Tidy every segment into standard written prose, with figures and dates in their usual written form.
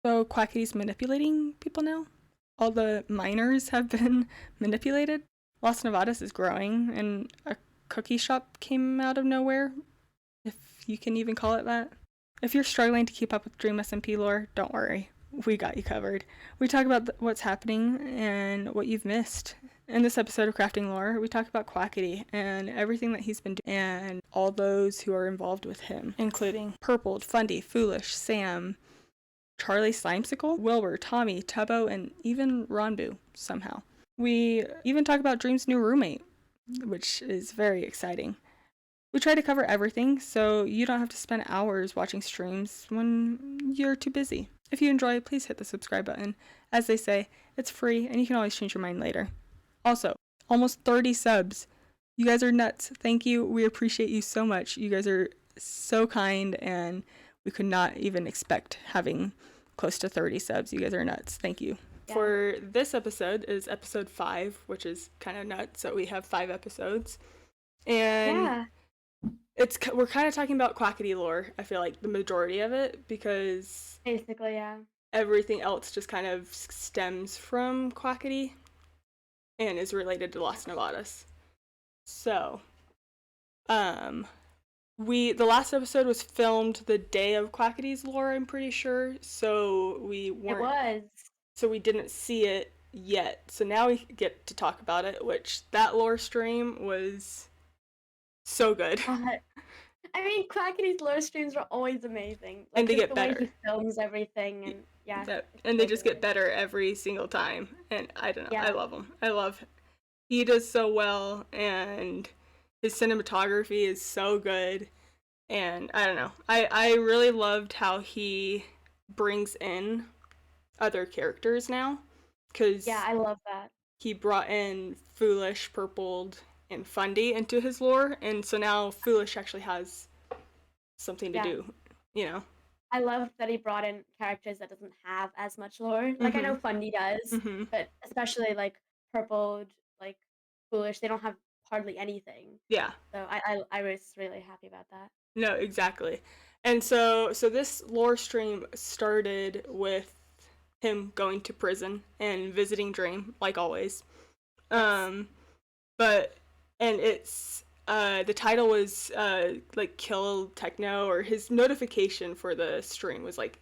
So Quackity's manipulating people now? All the miners have been manipulated? Las Nevadas is growing, and a cookie shop came out of nowhere, if you can even call it that. If you're struggling to keep up with Dream SMP lore, don't worry. We got you covered. We talk about what's happening and what you've missed. In this episode of Crafting Lore, we talk about Quackity and everything that he's been doing and all those who are involved with him, including Purpled, Fundy, Foolish, Sam, Charlie Slimecicle, Wilbur, Tommy, Tubbo, and even Ronbu somehow. We even talk about Dream's new roommate, which is very exciting. We try to cover everything so you don't have to spend hours watching streams when you're too busy. If you enjoy, please hit the subscribe button. As they say, it's free and you can always change your mind later. Also, almost 30 subs. You guys are nuts. Thank you. We appreciate you so much. You guys are so kind, and we could not even expect having close to 30 subs. You guys are nuts. Thank you. Yeah. For this episode is episode 5, which is kind of nuts. So we have 5 episodes. And yeah. We're kind of talking about Quackity lore, I feel like, the majority of it, because basically, yeah, everything else just kind of stems from Quackity and is related to Las Nevadas. So, the last episode was filmed the day of Quackity's lore, I'm pretty sure, so we didn't see it yet. So now we get to talk about it, which that lore stream was so good. I mean, Quackity's lore streams are always amazing. Like, and they get the better. Way he films everything, and yeah. And they just get better every single time. And I don't know. Yeah. I love him. He does so well, and his cinematography is so good. And I don't know. I really loved how he brings in other characters now. Yeah, I love that. He brought in Foolish, Purpled, and Fundy into his lore, and so now Foolish actually has something to do, you know. I love that he brought in characters that doesn't have as much lore. Like, I know Fundy does, but especially like Purpled, like Foolish, they don't have hardly anything. Yeah. So I was really happy about that. No, exactly. And so this lore stream started with him going to prison and visiting Dream, like always. And it's the title was like Kill Techno, or his notification for the stream was like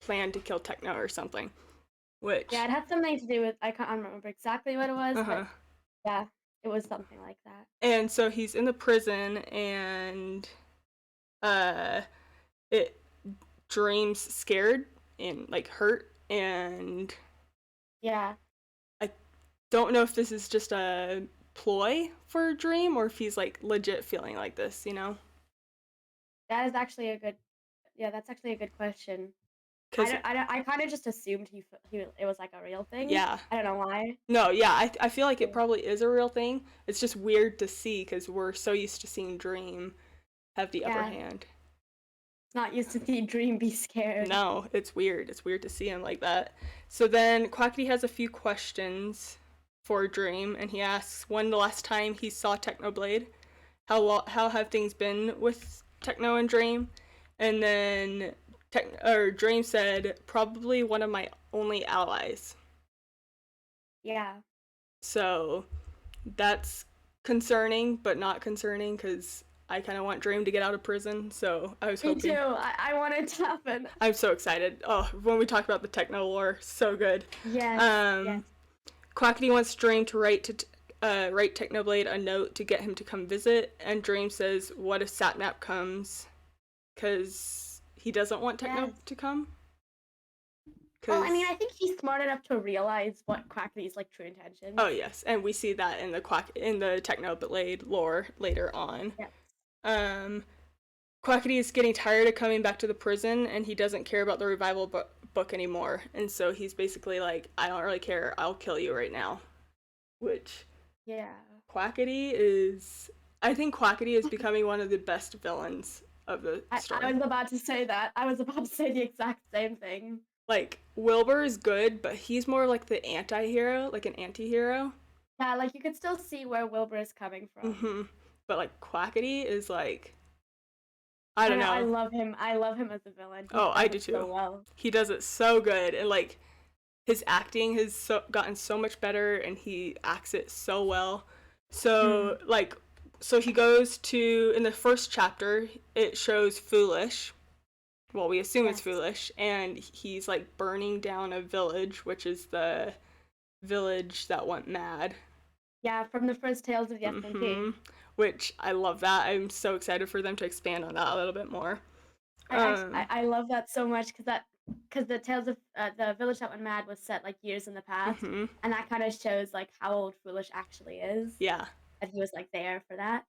plan to kill Techno or something. Which it had something to do with, I can't remember exactly what it was, but yeah, it was something like that. And so he's in the prison, and Dream's scared and like hurt, and yeah, I don't know if this is just a ploy for Dream or if he's like legit feeling like this, you know. That is actually that's actually a good question. I kind of just assumed it was like a real thing. Yeah. I don't know why. No, yeah, I feel like it probably is a real thing. It's just weird to see because we're so used to seeing Dream have the upper hand. It's not used to seeing Dream be scared. No, it's weird. It's weird to see him like that. So then Quackity has a few questions for Dream, and he asks when the last time he saw Technoblade, how have things been with Techno and Dream, and then Dream said probably one of my only allies. Yeah. So that's concerning, but not concerning, because I kind of want Dream to get out of prison, so I was hoping. Me too. I want it to happen. I'm so excited. Oh, when we talk about the Techno lore, so good. Yes. Yes. Quackity wants Dream to write Technoblade a note to get him to come visit, and Dream says, what if Satnap comes? Because he doesn't want Techno to come? Well, I mean, I think he's smart enough to realize what Quackity's like true intentions. Oh yes, and we see that in the Technoblade lore later on. Yeah. Quackity is getting tired of coming back to the prison, and he doesn't care about the revival book anymore, and so he's basically like, I don't really care, I'll kill you right now. Which, yeah, I think Quackity is becoming one of the best villains of the story. I was about to say that. I was about to say the exact same thing. Like, Wilbur is good, but he's more like the anti-hero, like an anti-hero. Yeah, like, you could still see where Wilbur is coming from. But, like, Quackity is, like, I don't know. I love him. I love him as a villain. Oh, I do too. So well. He does it so good, and like his acting has gotten so much better, and he acts it so well. So so he goes to, in the first chapter, it shows Foolish. Well, we assume it's Foolish, and he's like burning down a village, which is the village that went mad. Yeah, from the first Tales of the SMP. Which I love that. I'm so excited for them to expand on that a little bit more. I love that so much because the Tales of the village that went mad was set like years in the past, and that kind of shows like how old Foolish actually is. Yeah. And he was like there for that.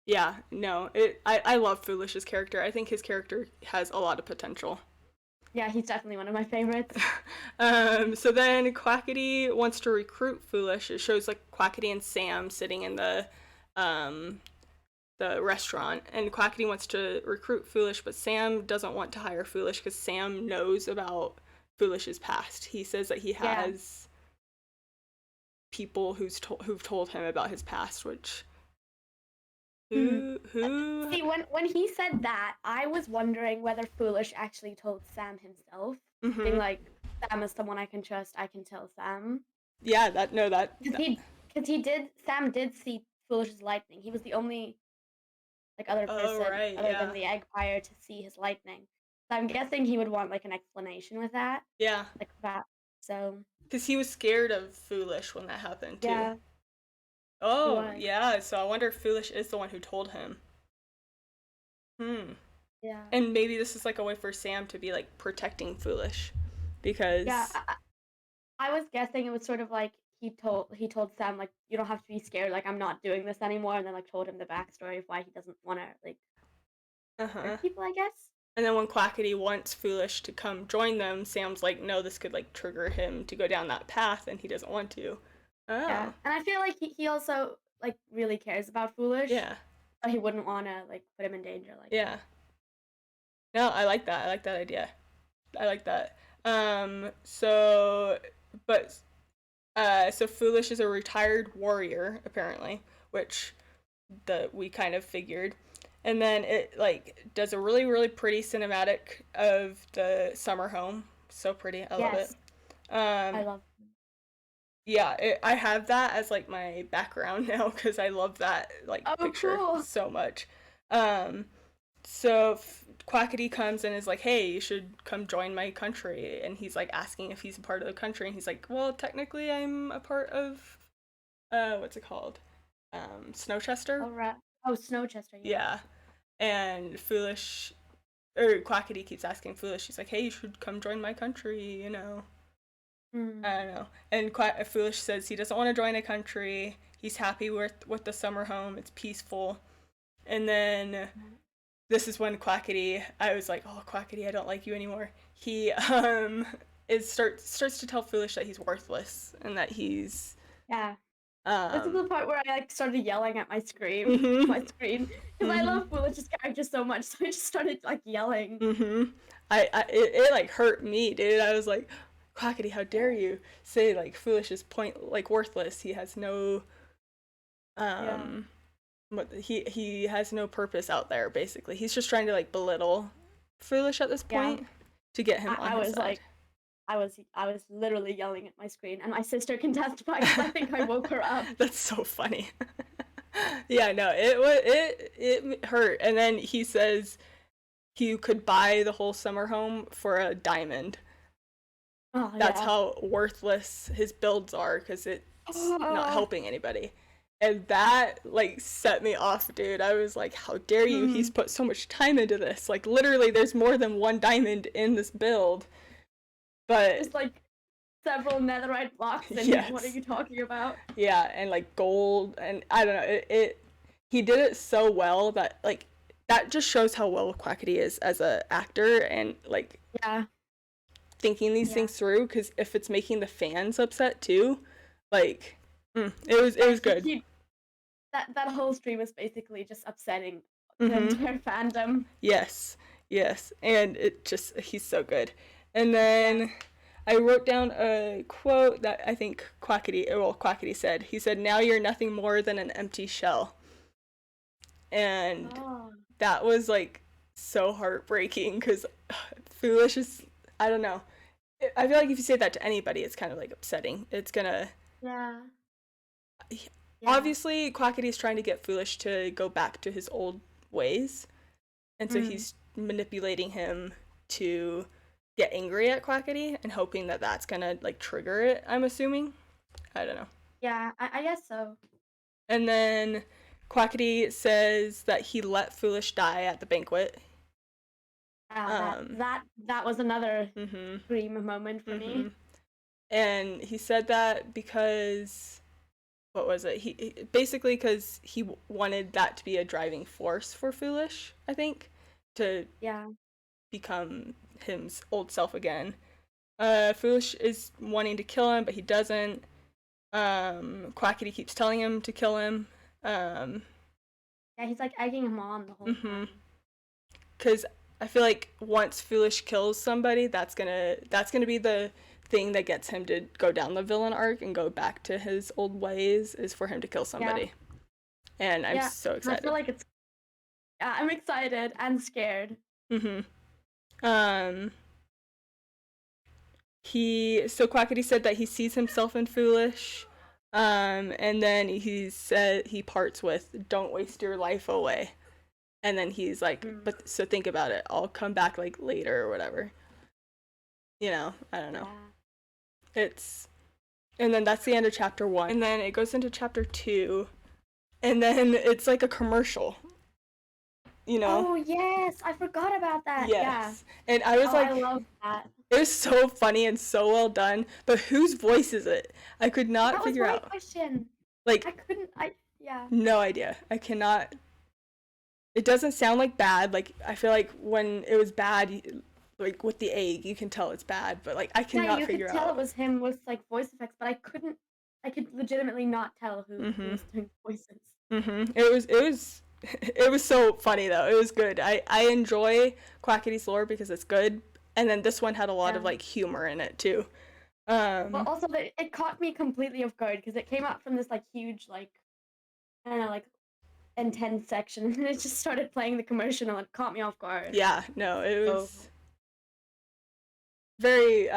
Yeah, no, I love Foolish's character. I think his character has a lot of potential. Yeah, he's definitely one of my favorites. So then Quackity wants to recruit Foolish. It shows like Quackity and Sam sitting in the restaurant, and Quackity wants to recruit Foolish, but Sam doesn't want to hire Foolish because Sam knows about Foolish's past. He says that he has people who've told him about his past, which who See, when he said that, I was wondering whether Foolish actually told Sam himself, being like, Sam is someone I can trust, I can tell Sam. Yeah, Sam did see Foolish's lightning. He was the only other person other than the Eggpire to see his lightning. So I'm guessing he would want like an explanation with that. Yeah. Like that. So. Because he was scared of Foolish when that happened too. Yeah. Oh, yeah. So I wonder if Foolish is the one who told him. Yeah. And maybe this is like a way for Sam to be like protecting Foolish, because. Yeah. I was guessing it was sort of like he told Sam like, you don't have to be scared, like I'm not doing this anymore, and then like told him the backstory of why he doesn't want to like hurt people, I guess. And then when Quackity wants Foolish to come join them, Sam's like, no, this could like trigger him to go down that path, and he doesn't want to. Oh. Yeah, and I feel like he also like really cares about Foolish. Yeah. But he wouldn't want to like put him in danger. Like. Yeah. No, I like that. I like that idea. I like that. So Foolish is a retired warrior, apparently, which we kind of figured. And then it like does a really, really pretty cinematic of the summer home. So pretty. I love it. I love it. Yeah, I have that as like my background now because I love that like picture so much. So Quackity comes and is like, hey, you should come join my country. And he's like asking if he's a part of the country. And he's like, well, technically I'm a part of, what's it called? Snowchester? Oh, right. Oh, Snowchester. Yeah. And Quackity keeps asking Foolish, she's like, hey, you should come join my country, you know. I don't know. And Foolish says he doesn't want to join a country. He's happy with the summer home. It's peaceful. And then this is when Quackity, I was like, oh, Quackity, I don't like you anymore. He starts to tell Foolish that he's worthless and that he's... Yeah. This is the part where I like started yelling at my screen. Because I love Foolish's character so much, so I just started like yelling. It like hurt me, dude. I was like, Quackity, how dare you say like Foolish is worthless. He has no he has no purpose out there, basically. He's just trying to like belittle Foolish at this point to get him on his side. I was literally yelling at my screen, and my sister can testify because I think I woke her up. That's so funny. Yeah, no, it hurt. And then he says he could buy the whole summer home for a diamond. Oh, that's how worthless his builds are, because it's not helping anybody. And that like set me off, dude. I was like, how dare you? He's put so much time into this. Like literally there's more than one diamond in this build. But there's like several netherite blocks and what are you talking about? Yeah, and like gold, and I don't know, he did it so well that like that just shows how well Quackity is as a actor, and like thinking these things through, because if it's making the fans upset too, like it was good. That whole stream is basically just upsetting the entire fandom. Yes, and he's so good. And then I wrote down a quote that I think Quackity said. He said, now you're nothing more than an empty shell. And that was like so heartbreaking because Foolish is, I don't know. I feel like if you say that to anybody, it's kind of like upsetting. It's gonna. Yeah. Yeah. Obviously, Quackity is trying to get Foolish to go back to his old ways, and so he's manipulating him to get angry at Quackity and hoping that that's gonna like trigger it. I'm assuming. I don't know. Yeah, I guess so. And then Quackity says that he let Foolish die at the banquet. That was another dream moment for me. And he said that because, what was it? He basically because he wanted that to be a driving force for Foolish, I think, to become his old self again. Foolish is wanting to kill him, but he doesn't. Quackity keeps telling him to kill him. Yeah, he's like egging him on the whole time. Because I feel like once Foolish kills somebody, that's gonna be the thing that gets him to go down the villain arc and go back to his old ways, is for him to kill somebody. Yeah. And I'm so excited. I feel like it's. Yeah, I'm excited and scared. So Quackity said that he sees himself in Foolish, and then he said he parts with "Don't waste your life away," and then he's like, "But so think about it. I'll come back like later or whatever." You know, I don't know. Yeah. And then that's the end of chapter 1, and then it goes into chapter 2, and then it's like a commercial. You know? Oh yes, I forgot about that. Yes. Yeah. And I was like, I love that. It was so funny and so well done, but whose voice is it? I could not figure out. That was my question. Like, yeah. No idea. I cannot. It doesn't sound like bad. Like, I feel like when it was bad, like with the egg, you can tell it's bad, but like I cannot figure out. You could tell it was him with like voice effects, but I could legitimately not tell who was doing voices. It was so funny though. It was good. I enjoy Quackity's lore because it's good, and then this one had a lot of like humor in it too. But also it caught me completely off guard because it came out from this like huge like, I don't know, like intense section, and it just started playing the commercial and it caught me off guard. Yeah, no, it was very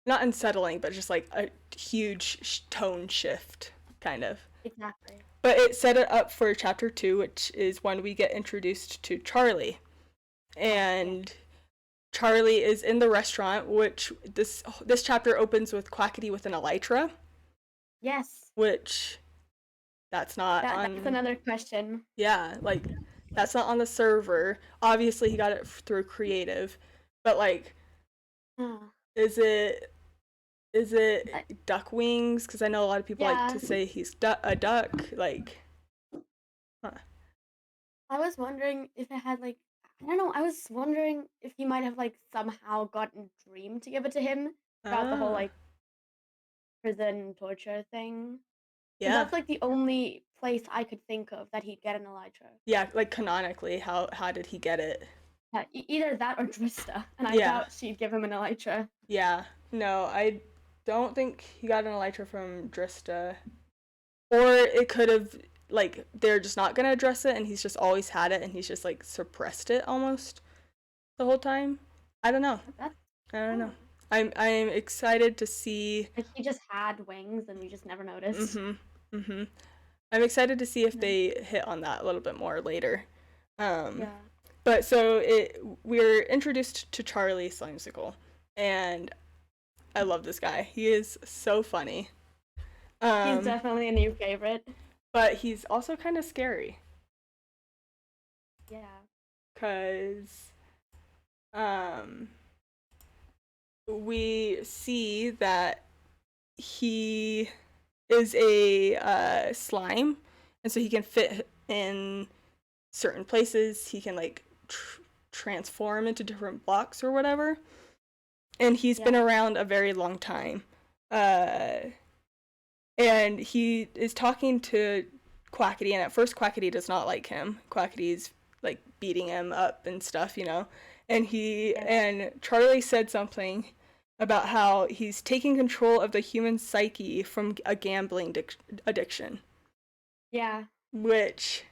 not unsettling, but just like a huge tone shift kind of. Exactly. But it set it up for chapter 2, which is when we get introduced to Charlie. And Charlie is in the restaurant, which this chapter opens with Quackity with an elytra. Yes. Which that's not That's another question. Yeah, like that's not on the server. Obviously he got it through creative, but like is it duck wings? Because I know a lot of people like to say he's a duck. Like, I was wondering if it had like, I don't know. I was wondering if he might have like somehow gotten Dream to give it to him about the whole like prison torture thing. Yeah, that's like the only place I could think of that he'd get an elytra. Yeah, like canonically, how did he get it? Yeah, either that or Drista, and I doubt she'd give him an elytra. Yeah, no, I don't think he got an elytra from Drista, or it could have like they're just not gonna address it, and he's just always had it, and he's just like suppressed it almost the whole time. I don't know. I don't know. I'm excited to see. Like he just had wings, and we just never noticed. I'm excited to see if they hit on that a little bit more later. But so we're introduced to Charlie Slimecicle, and I love this guy. He is so funny. He's definitely a new favorite. But he's also kind of scary. Yeah. Because we see that he is a slime, and so he can fit in certain places. He can like transform into different blocks or whatever. And he's been around a very long time. And he is talking to Quackity, and at first Quackity does not like him. Quackity's like beating him up and stuff, you know. And and Charlie said something about how he's taking control of the human psyche from a gambling addiction. Yeah. Which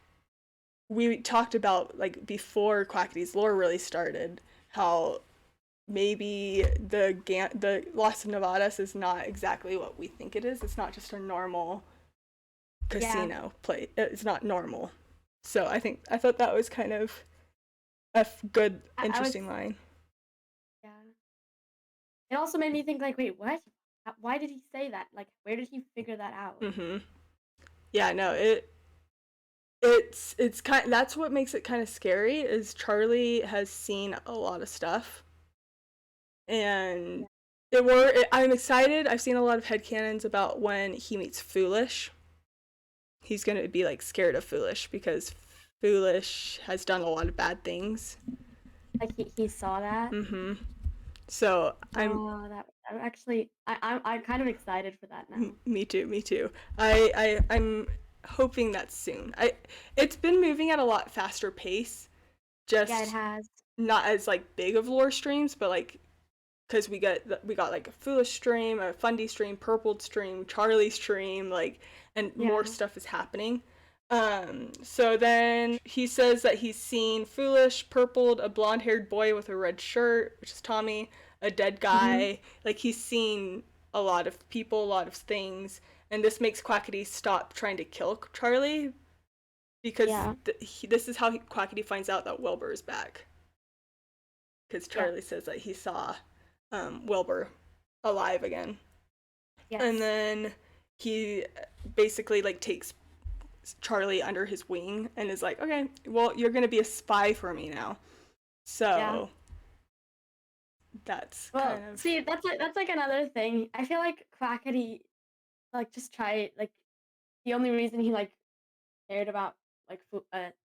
we talked about, like, before Quackity's lore really started, how maybe the Las Nevadas is not exactly what we think it is. It's not just a normal Yeah. casino play. It's not normal. So I thought that was kind of a good, I was interesting line. yeah. It also made me think like, wait, what? Why did he say that? Like, where did he figure that out? Mm-hmm. Yeah, no, it's kind. That's what makes it kind of scary. Is Charlie has seen a lot of stuff, and Yeah. I'm excited. I've seen a lot of headcanons about when he meets Foolish. He's gonna be like scared of Foolish because Foolish has done a lot of bad things. Like he saw that. Mm-hmm. So Oh, that actually, I'm kind of excited for that now. me too, me too. I'm hoping that's soon. It's been moving at a lot faster pace. Yeah, it Just has. not as like big of lore streams, but like because we got like a Foolish stream, a Fundy stream, Purpled stream, Charlie stream, like, and more Yeah. stuff is happening. So then he says that he's seen Foolish, Purpled, a blonde-haired boy with a red shirt, which is Tommy, a dead Hmm. guy. Like he's seen a lot of people, a lot of things, and this makes Quackity stop trying to kill Charlie because Yeah. this is how Quackity finds out that Wilbur is back. Because Yeah. Charlie says that he saw Wilbur alive again. And Yes. then he basically like takes Charlie under his wing and is like, okay, well, you're gonna be a spy for me now. Yeah. So that's Well, kind of see, that's like another thing. I feel like Quackity, like, just try like the only reason he like cared about like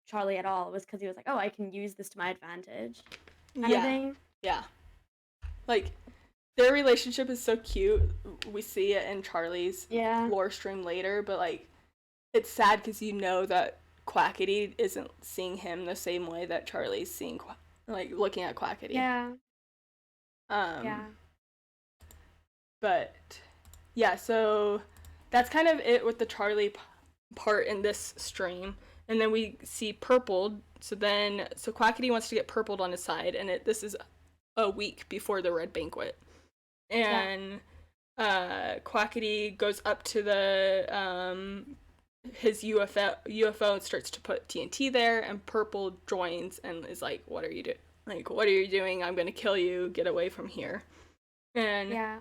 Charlie at all was because he was like, oh, I can use this to my advantage, kind of yeah, thing. yeah. Like their relationship is so cute. We see it in Charlie's Yeah. lore stream later, but like it's sad because you know that Quackity isn't seeing him the same way that Charlie's seeing, like looking at Quackity. Yeah. Um, Yeah. but yeah, so that's kind of it with the Charlie part in this stream. And then we see Purpled. So Quackity wants to get Purpled on his side, and this is a week before the Red Banquet. Yeah. And Quackity goes up to the his UFO and starts to put TNT there, and Purple joins and is like, "What are you doing? Like, what are you doing? I'm gonna kill you. Get away from here." And Yeah.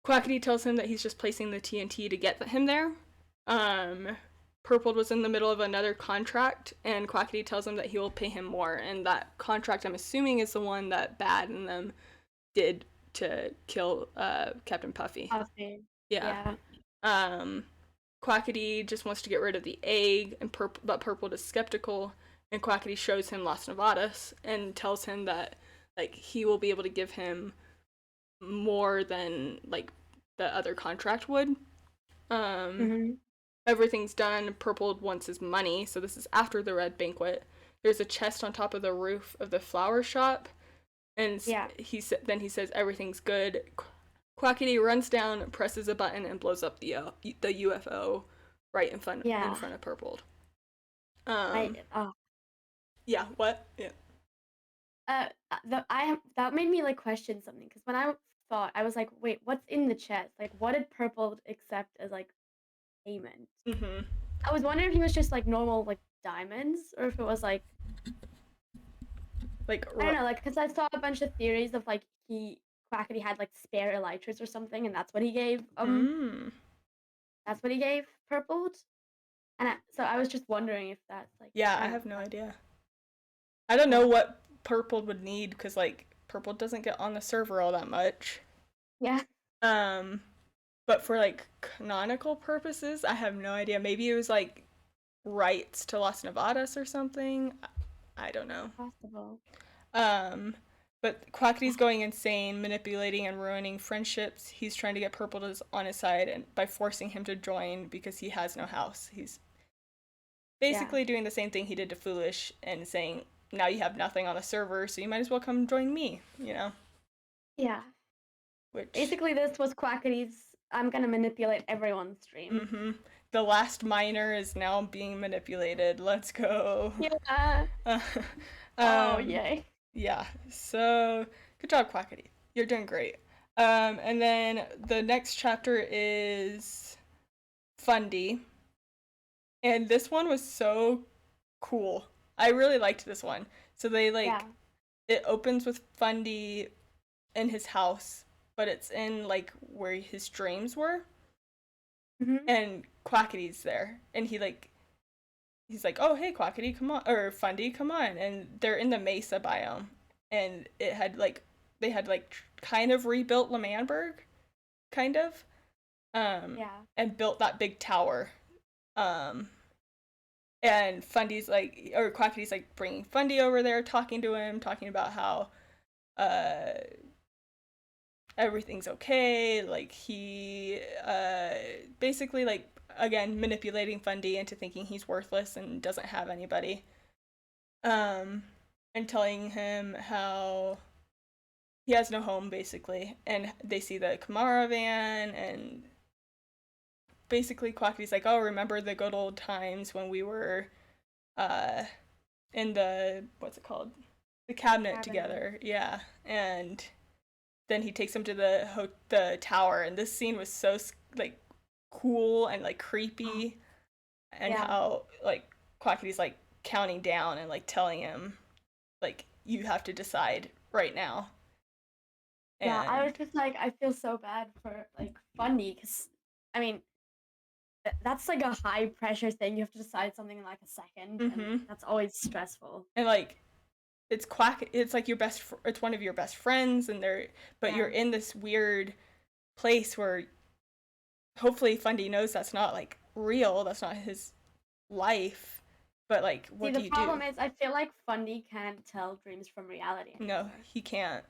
Quackity tells him that he's just placing the TNT to get him there. Um, Purple was in the middle of another contract, and Quackity tells him that he will pay him more. And that contract, I'm assuming, is the one that Bad and them did to kill Captain Puffy. Puffy. Yeah. Yeah. Um, Quackity just wants to get rid of the egg, but Purple is skeptical. And Quackity shows him Las Nevadas and tells him that like he will be able to give him more than like the other contract would. Um, Hmm. Everything's done. Purple wants his money, so this is after the Red Banquet. There's a chest on top of the roof of the flower shop, and Yeah. then he says everything's good. Quackity runs down, presses a button, and blows up the UFO right in Yeah. front of Purple. I Um, oh yeah. What? Yeah. that made me like question something because when I thought I was like, wait, what's in the chest? Like, what did Purple accept as like payment? Mhm. I was wondering if he was just like normal like diamonds or if it was like Like. I don't know, like because I saw a bunch of theories of like he Quackity had like spare elytras or something, and Mm. that's what he gave Purpled, and so I was just wondering if that's like Yeah, I I don't have know, no like idea. I don't know yeah, what Purple would need because like Purple doesn't get on the server all that much. yeah, Um, but for like canonical purposes, I have no idea. Maybe it was like rights to Las Nevadas or something. I don't know. possible, Um, but Quackity's going insane, manipulating and ruining friendships. He's trying to get Purple on his side and by forcing him to join because he has no house. He's yeah, basically doing the same thing he did to Foolish and saying, "Now you have nothing on the server, so you might as well come join me," you know? yeah. which Basically, this was Quackity's. I'm gonna manipulate everyone's dream. the last miner is now being manipulated. Let's go. Yeah. Uh, Oh, um, yay. yeah. So good job, Quackity. You're doing great. And then the next chapter is Fundy, and this one was so cool. I really liked this one. So they Yeah. it opens with Fundy in his house, but it's in like where his dreams were, Mm-hmm. and Quackity's there, and he's like, "Oh, hey, Quackity, come on," or Fundy, come on, and they're in the Mesa biome, and it had like they had like kind of rebuilt Lemanberg, kind of, Yeah. and built that big tower, um, and Fundy's like, or Quackity's like bringing Fundy over there, talking to him, talking about how, uh, everything's okay. Like he basically like again manipulating Fundy into thinking he's worthless and doesn't have anybody. Um and telling him how he has no home basically. And they see the Kamara van, and basically Quackity's like, "Oh, remember the good old times when we were uh in the what's it called? The cabinet together." Yeah. And then he takes him to the tower, and this scene was so like cool and like creepy, and Yeah. how like Quackity's like counting down and like telling him like you have to decide right now. Yeah, I was And just like, I feel so bad for like Fundy because, I mean, that's like a high pressure thing. You have to decide something in like a second, and mm-hmm. that's always stressful. And like it's like it's one of your best friends, and but Yeah. you're in this weird place where hopefully Fundy knows that's not like real, that's not his life, but like See, what do the you problem do? is, I feel like Fundy can't tell dreams from reality No, anymore. he can't.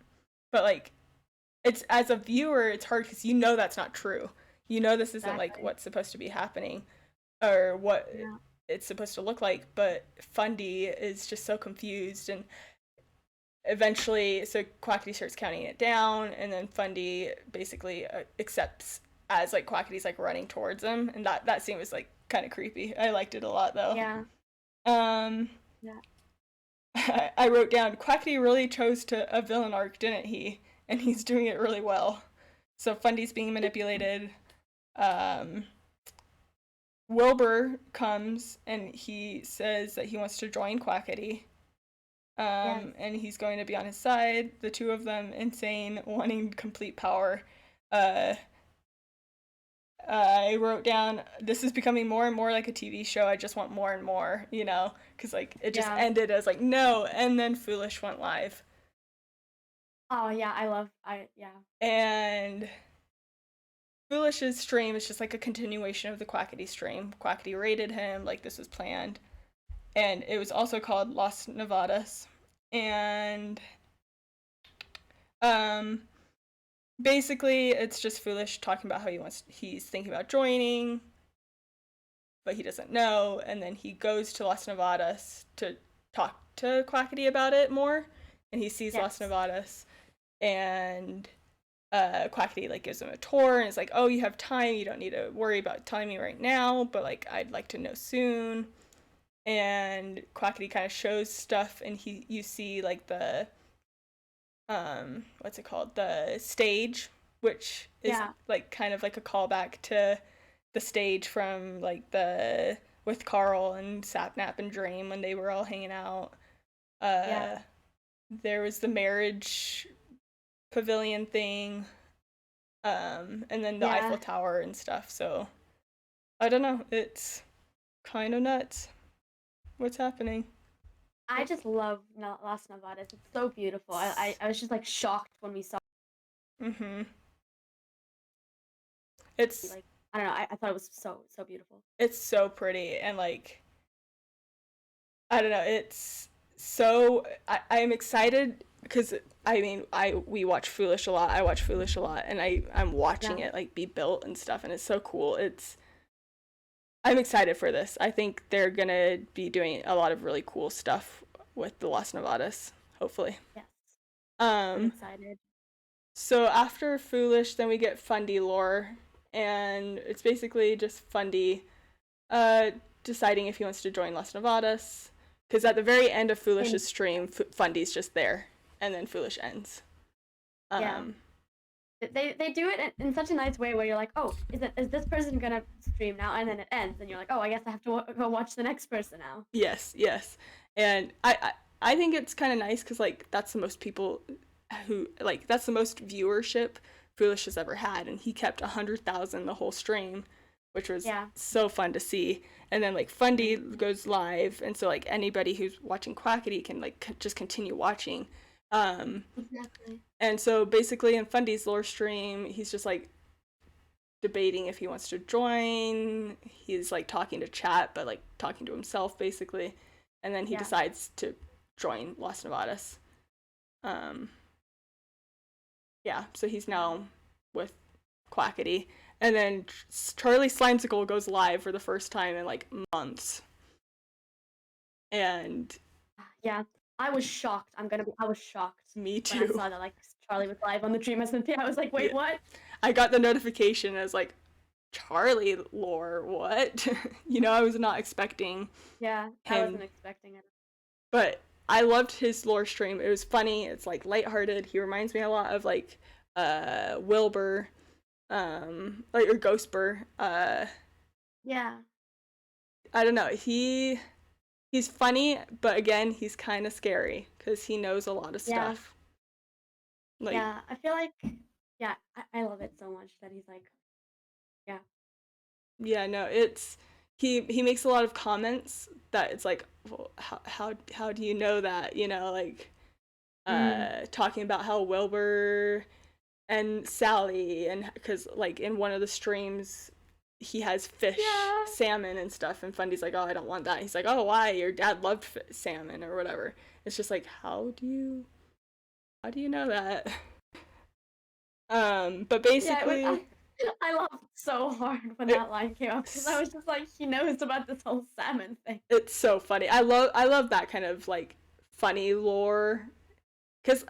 But like it's as a viewer, it's hard because you know that's not true. You know this isn't like Exactly. what's supposed to be happening or what Yeah. it's supposed to look like. But Fundy is just so confused, and eventually, so Quackity starts counting it down, and then Fundy basically accepts as like Quackity's like running towards him, and that scene was like kind of creepy. I liked it a lot though. Yeah. Um, Yeah. I wrote down Quackity really chose to a villain arc, didn't he? And he's doing it really well. So Fundy's being manipulated. Um, Wilbur comes and he says that he wants to join Quackity. Yes. And he's going to be on his side. The two of them insane, wanting complete power. Uh, I wrote down this is becoming more and more like a TV show. I just want more and more, because like it just Yeah. ended as like no, and then Foolish went live. Oh yeah, yeah. And Foolish's stream is just like a continuation of the Quackity stream. Quackity raided him, like this was planned. And it was also called Los Nevadas. And um basically it's just Foolish talking about how he's thinking about joining, but he doesn't know, and then he goes to Las Nevadas to talk to Quackity about it more, and he sees Las Yes. Nevadas, and Quackity like gives him a tour and is like, "Oh, you have time. You don't need to worry about telling me right now, but like I'd like to know soon." And Quackity kind of shows stuff, and you see like the what's it called, the stage, which is Yeah. like kind of like a callback to the stage from like the with Carl and Sapnap and Dream when they were all hanging out. Yeah. There was the marriage pavilion thing, and then the Yeah. Eiffel Tower and stuff. So I don't know. It's kind of nuts. What's happening? I just love Las Nevadas. It's so beautiful. I was just like shocked when we saw Mhm. It's like I don't know. I thought it was so beautiful. it's so pretty, and like I don't know. It's so I'm excited because I mean we watch Foolish a lot. I watch Foolish a lot, and I'm watching Yeah. it like be built and stuff, and it's so cool. I'm excited for this. I think they're gonna be doing a lot of really cool stuff with the Las Nevadas. Hopefully. Yes. I'm Um. excited. So after Foolish, then we get Fundy lore, and it's basically just Fundy uh, deciding if he wants to join Las Nevadas. Because at the very end of And Foolish's stream, Fundy's just there, and then Foolish ends. yeah, they do it in such a nice way where you're like, oh, is this person gonna stream now? And then it ends, and you're like, oh, I guess I have to go watch the next person now. Yes, yes, and I think it's kind of nice because like that's the most people who like that's the most viewership Foolish has ever had, and he kept 100,000 the whole stream, which was so fun to see. And then like Fundy goes live, and so like anybody who's watching Quackity can like just continue watching. Exactly. And so basically in Fundy's lore stream, he's just like debating if he wants to join. He's like talking to chat, but like talking to himself basically. And then he decides to join Las Nevadas. Yeah, so he's now with Quackity. And then Charlie Slimecicle goes live for the first time in like months. And yeah, I was shocked. I was shocked. Me too. When I saw that like Charlie was live on the Dream SMP. I was like, wait, what? I got the notification as like Charlie lore, what? You know, I was not expecting. Yeah, I wasn't expecting it. But I loved his lore stream. It was funny. It's like lighthearted. He reminds me a lot of like Wilbur, like or Ghostbur. Yeah. I don't know. He's funny, but again, he's kind of scary because he knows a lot of stuff. Like, yeah, I feel like I love it so much that he's like, yeah. Yeah, no, it's he makes a lot of comments that it's like, well, how do you know that? You know, like talking about how Wilbur and Sally, and because like in one of the streams he has fish, salmon and stuff, and Fundy's like, oh, I don't want that. He's like, oh, why? Your dad loved salmon or whatever. It's just like, how do you know that? But basically, I laughed so hard when that line came up because I was just like, he knows about this whole salmon thing. It's so funny. I love that kind of like funny lore, because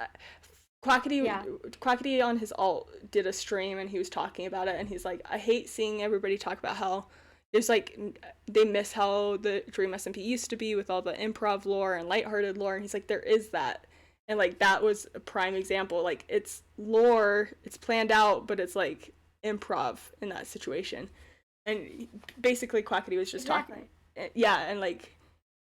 Quackity on his alt did a stream and he was talking about it, and he's like, I hate seeing everybody talk about how there's like they miss how the Dream SMP used to be with all the improv lore and lighthearted lore, and he's like, there is that. And like that was a prime example. Like it's lore, it's planned out, but it's like improv in that situation. And basically Quackity was just talking. Yeah, and like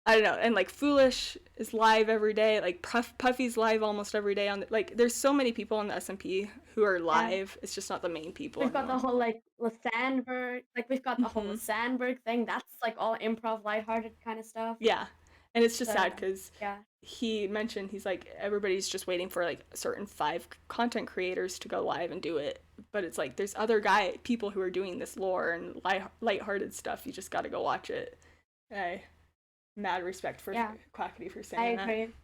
I don't know, and like Foolish is live every day. Like Puffy's live almost every day on the, like there's so many people on the SMP who are live. Yeah. It's just not the main people. We've got the whole like Sandberg, like we've got the whole Sandberg thing. That's like all improv, lighthearted kind of stuff. Yeah. And it's just sad because he mentioned, he's like, everybody's just waiting for like certain 5 content creators to go live and do it. But it's like, there's other people who are doing this lore and lighthearted stuff. You just got to go watch it. Mad respect for Quackity for saying that. I agree.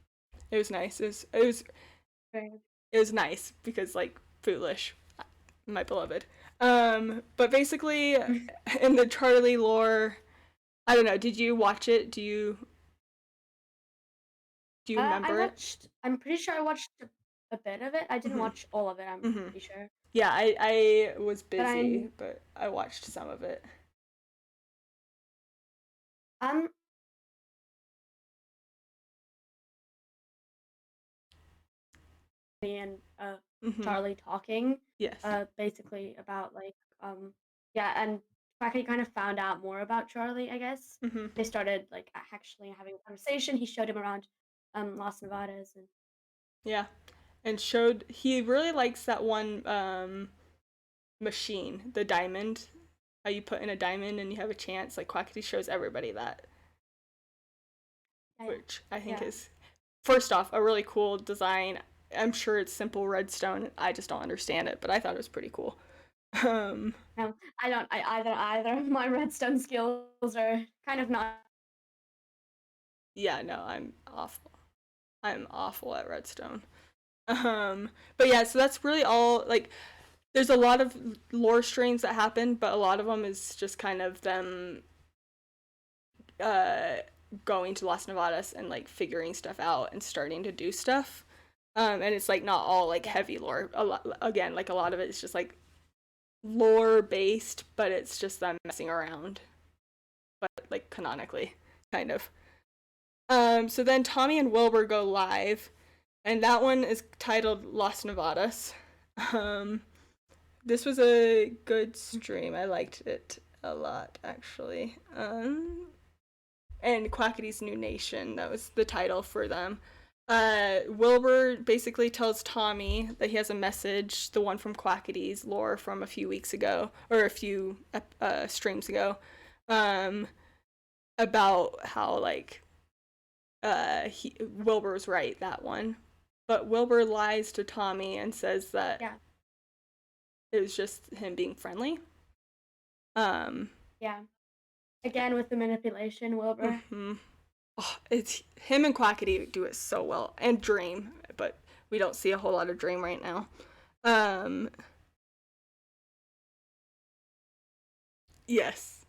It was nice. It was nice because like Foolish, my beloved. But basically in the Charlie lore, I don't know, did you watch it? Do you remember it? I'm pretty sure I watched a bit of it. I didn't watch all of it, I'm pretty sure. Yeah, I was busy, but I watched some of it. And Charlie talking. Yes. Basically about like and Quackity kind of found out more about Charlie, I guess. They started like actually having a conversation. He showed him around Las Nevadas and and he really likes that one machine, the diamond. How you put in a diamond and you have a chance. Like Quackity shows everybody that. Which I think is, first off, a really cool design. I'm sure it's simple redstone. I just don't understand it, but I thought it was pretty cool. No, I don't. Either. My redstone skills are kind of not. Yeah, no, I'm awful. I'm awful at redstone. But yeah, so that's really all. Like, there's a lot of lore streams that happen, but a lot of them is just kind of them going to Las Nevadas and like figuring stuff out and starting to do stuff. And it's like not all like heavy lore. A lot again, like a lot of it is just like lore based, but it's just them messing around, but like canonically, kind of. So then Tommy and Wilbur go live, and that one is titled Las Nevadas. Um, this was a good stream. I liked it a lot, actually. And Quackity's New Nation, that was the title for them. Wilbur basically tells Tommy that he has a message, the one from Quackity's lore from a few weeks ago, or a few streams ago, about how, like, Wilbur's right, that one. But Wilbur lies to Tommy and says that it was just him being friendly. Yeah. Again, with the manipulation, Wilbur. Mm-hmm. Oh, it's him and Quackity do it so well, and Dream, but we don't see a whole lot of Dream right now. Yes,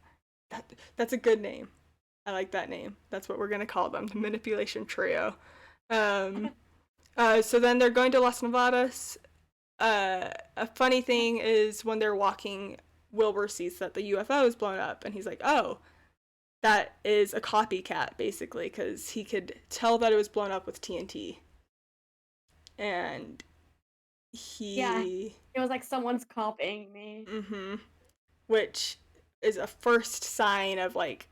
that's a good name. I like that name. That's what we're gonna call them, the Manipulation Trio. So then they're going to Las Nevadas. A funny thing is when they're walking, Wilbur sees that the UFO is blown up, and he's like, "Oh, that is a copycat," basically, because he could tell that it was blown up with TNT. And it was like someone's copying me. Mm-hmm. Which is a first sign of like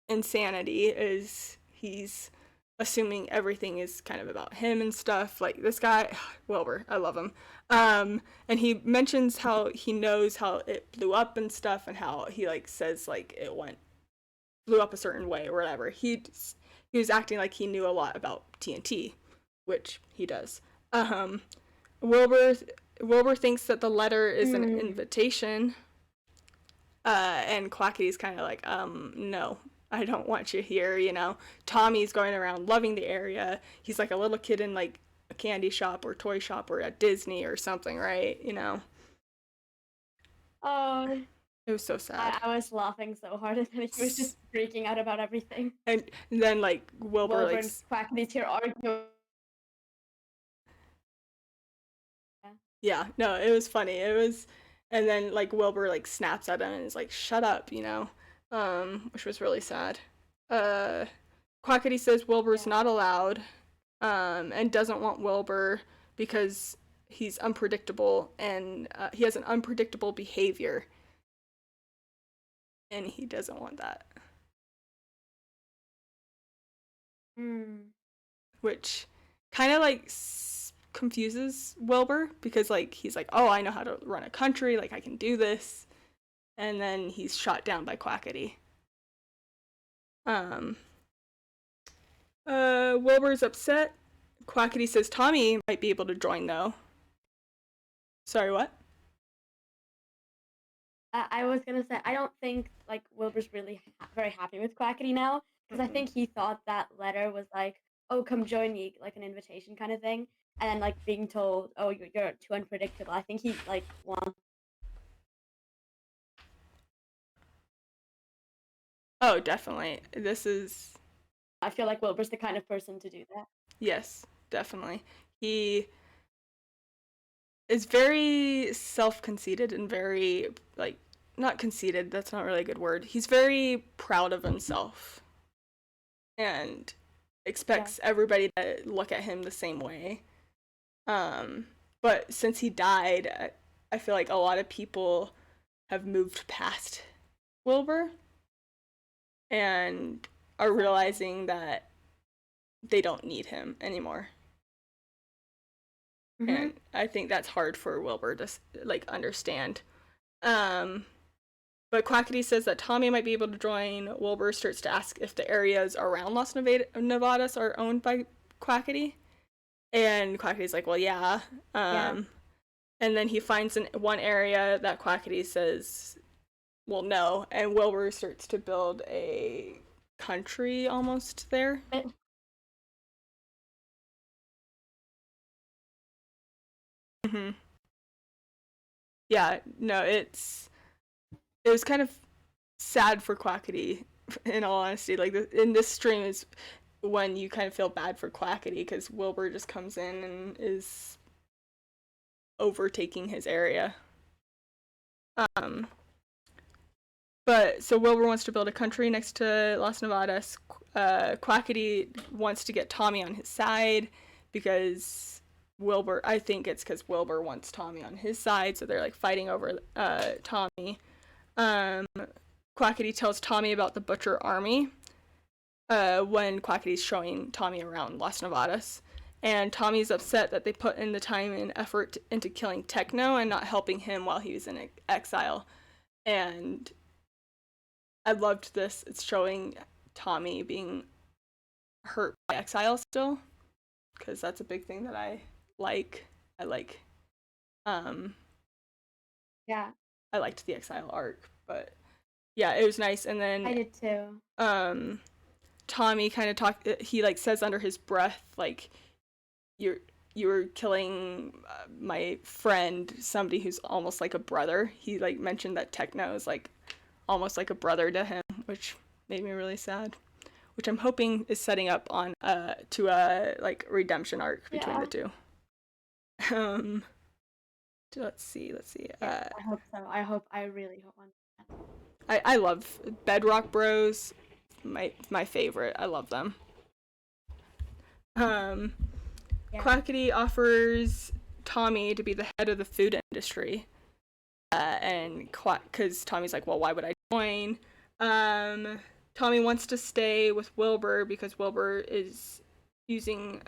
insanity, is he's assuming everything is kind of about him and stuff. Like this guy, Wilbur, I love him. And he mentions how he knows how it blew up and stuff, and how he like says like it blew up a certain way or whatever. He was acting like he knew a lot about TNT, which he does. Wilbur thinks that the letter is an invitation, and Quackity's kind of like, no, I don't want you here, you know. Tommy's going around loving the area. He's like a little kid in like a candy shop or toy shop or at Disney or something, right? You know. Oh. It was so sad. I was laughing so hard, and he was just freaking out about everything. And then like Wilbur like and Quackity's here arguing. Yeah, no, it was funny. It was, and then like Wilbur like snaps at him and is like, "Shut up," you know, which was really sad. Quackity says Wilbur's not allowed, and doesn't want Wilbur because he's unpredictable and he has an unpredictable behavior, and he doesn't want that. Which kind of like confuses Wilbur, because like he's like, "Oh, I know how to run a country, like I can do this," and then he's shot down by Quackity. Wilbur's upset. Quackity says Tommy might be able to join though. Sorry, what? I was gonna say, I don't think like Wilbur's really very happy with Quackity now, because I think he thought that letter was like, "Oh, come join me," like an invitation kind of thing, and then like being told, "Oh, you're too unpredictable." I think he like wants. Oh, definitely. I feel like Wilbur's the kind of person to do that. Yes, definitely. He is very self-conceited and very like, not conceited, that's not really a good word. He's very proud of himself and expects everybody to look at him the same way. But since he died, I feel like a lot of people have moved past Wilbur and are realizing that they don't need him anymore. And I think that's hard for Wilbur to like understand. But Quackity says that Tommy might be able to join. Wilbur starts to ask if the areas around Las Nevadas are owned by Quackity. And Quackity's like, well, yeah. And then he finds one area that Quackity says, well, no. And Wilbur starts to build a country almost there. Yeah, no, it was kind of sad for Quackity, in all honesty. Like in this stream is when you kind of feel bad for Quackity because Wilbur just comes in and is overtaking his area. But so Wilbur wants to build a country next to Las Nevadas. Quackity wants to get Tommy on his side because Wilbur, I think it's because Wilbur wants Tommy on his side, so they're like fighting over Tommy. Quackity tells Tommy about the Butcher Army when Quackity's showing Tommy around Las Nevadas. And Tommy's upset that they put in the time and effort into killing Techno and not helping him while he was in exile. And I loved this. It's showing Tommy being hurt by exile still, because that's a big thing that I like. I like, yeah. I liked the exile arc, but yeah, it was nice. And then I did too. Tommy kind of he like says under his breath, like, you're killing my friend, somebody who's almost like a brother. He like mentioned that Techno is like almost like a brother to him, which made me really sad. Which I'm hoping is setting up on to a like redemption arc between the two. Let's see. Yeah, I hope so. I really hope one. I love Bedrock Bros. My favorite. I love them. Quackity offers Tommy to be the head of the food industry, and because Tommy's like, well, why would I join? Tommy wants to stay with Wilbur because Wilbur is using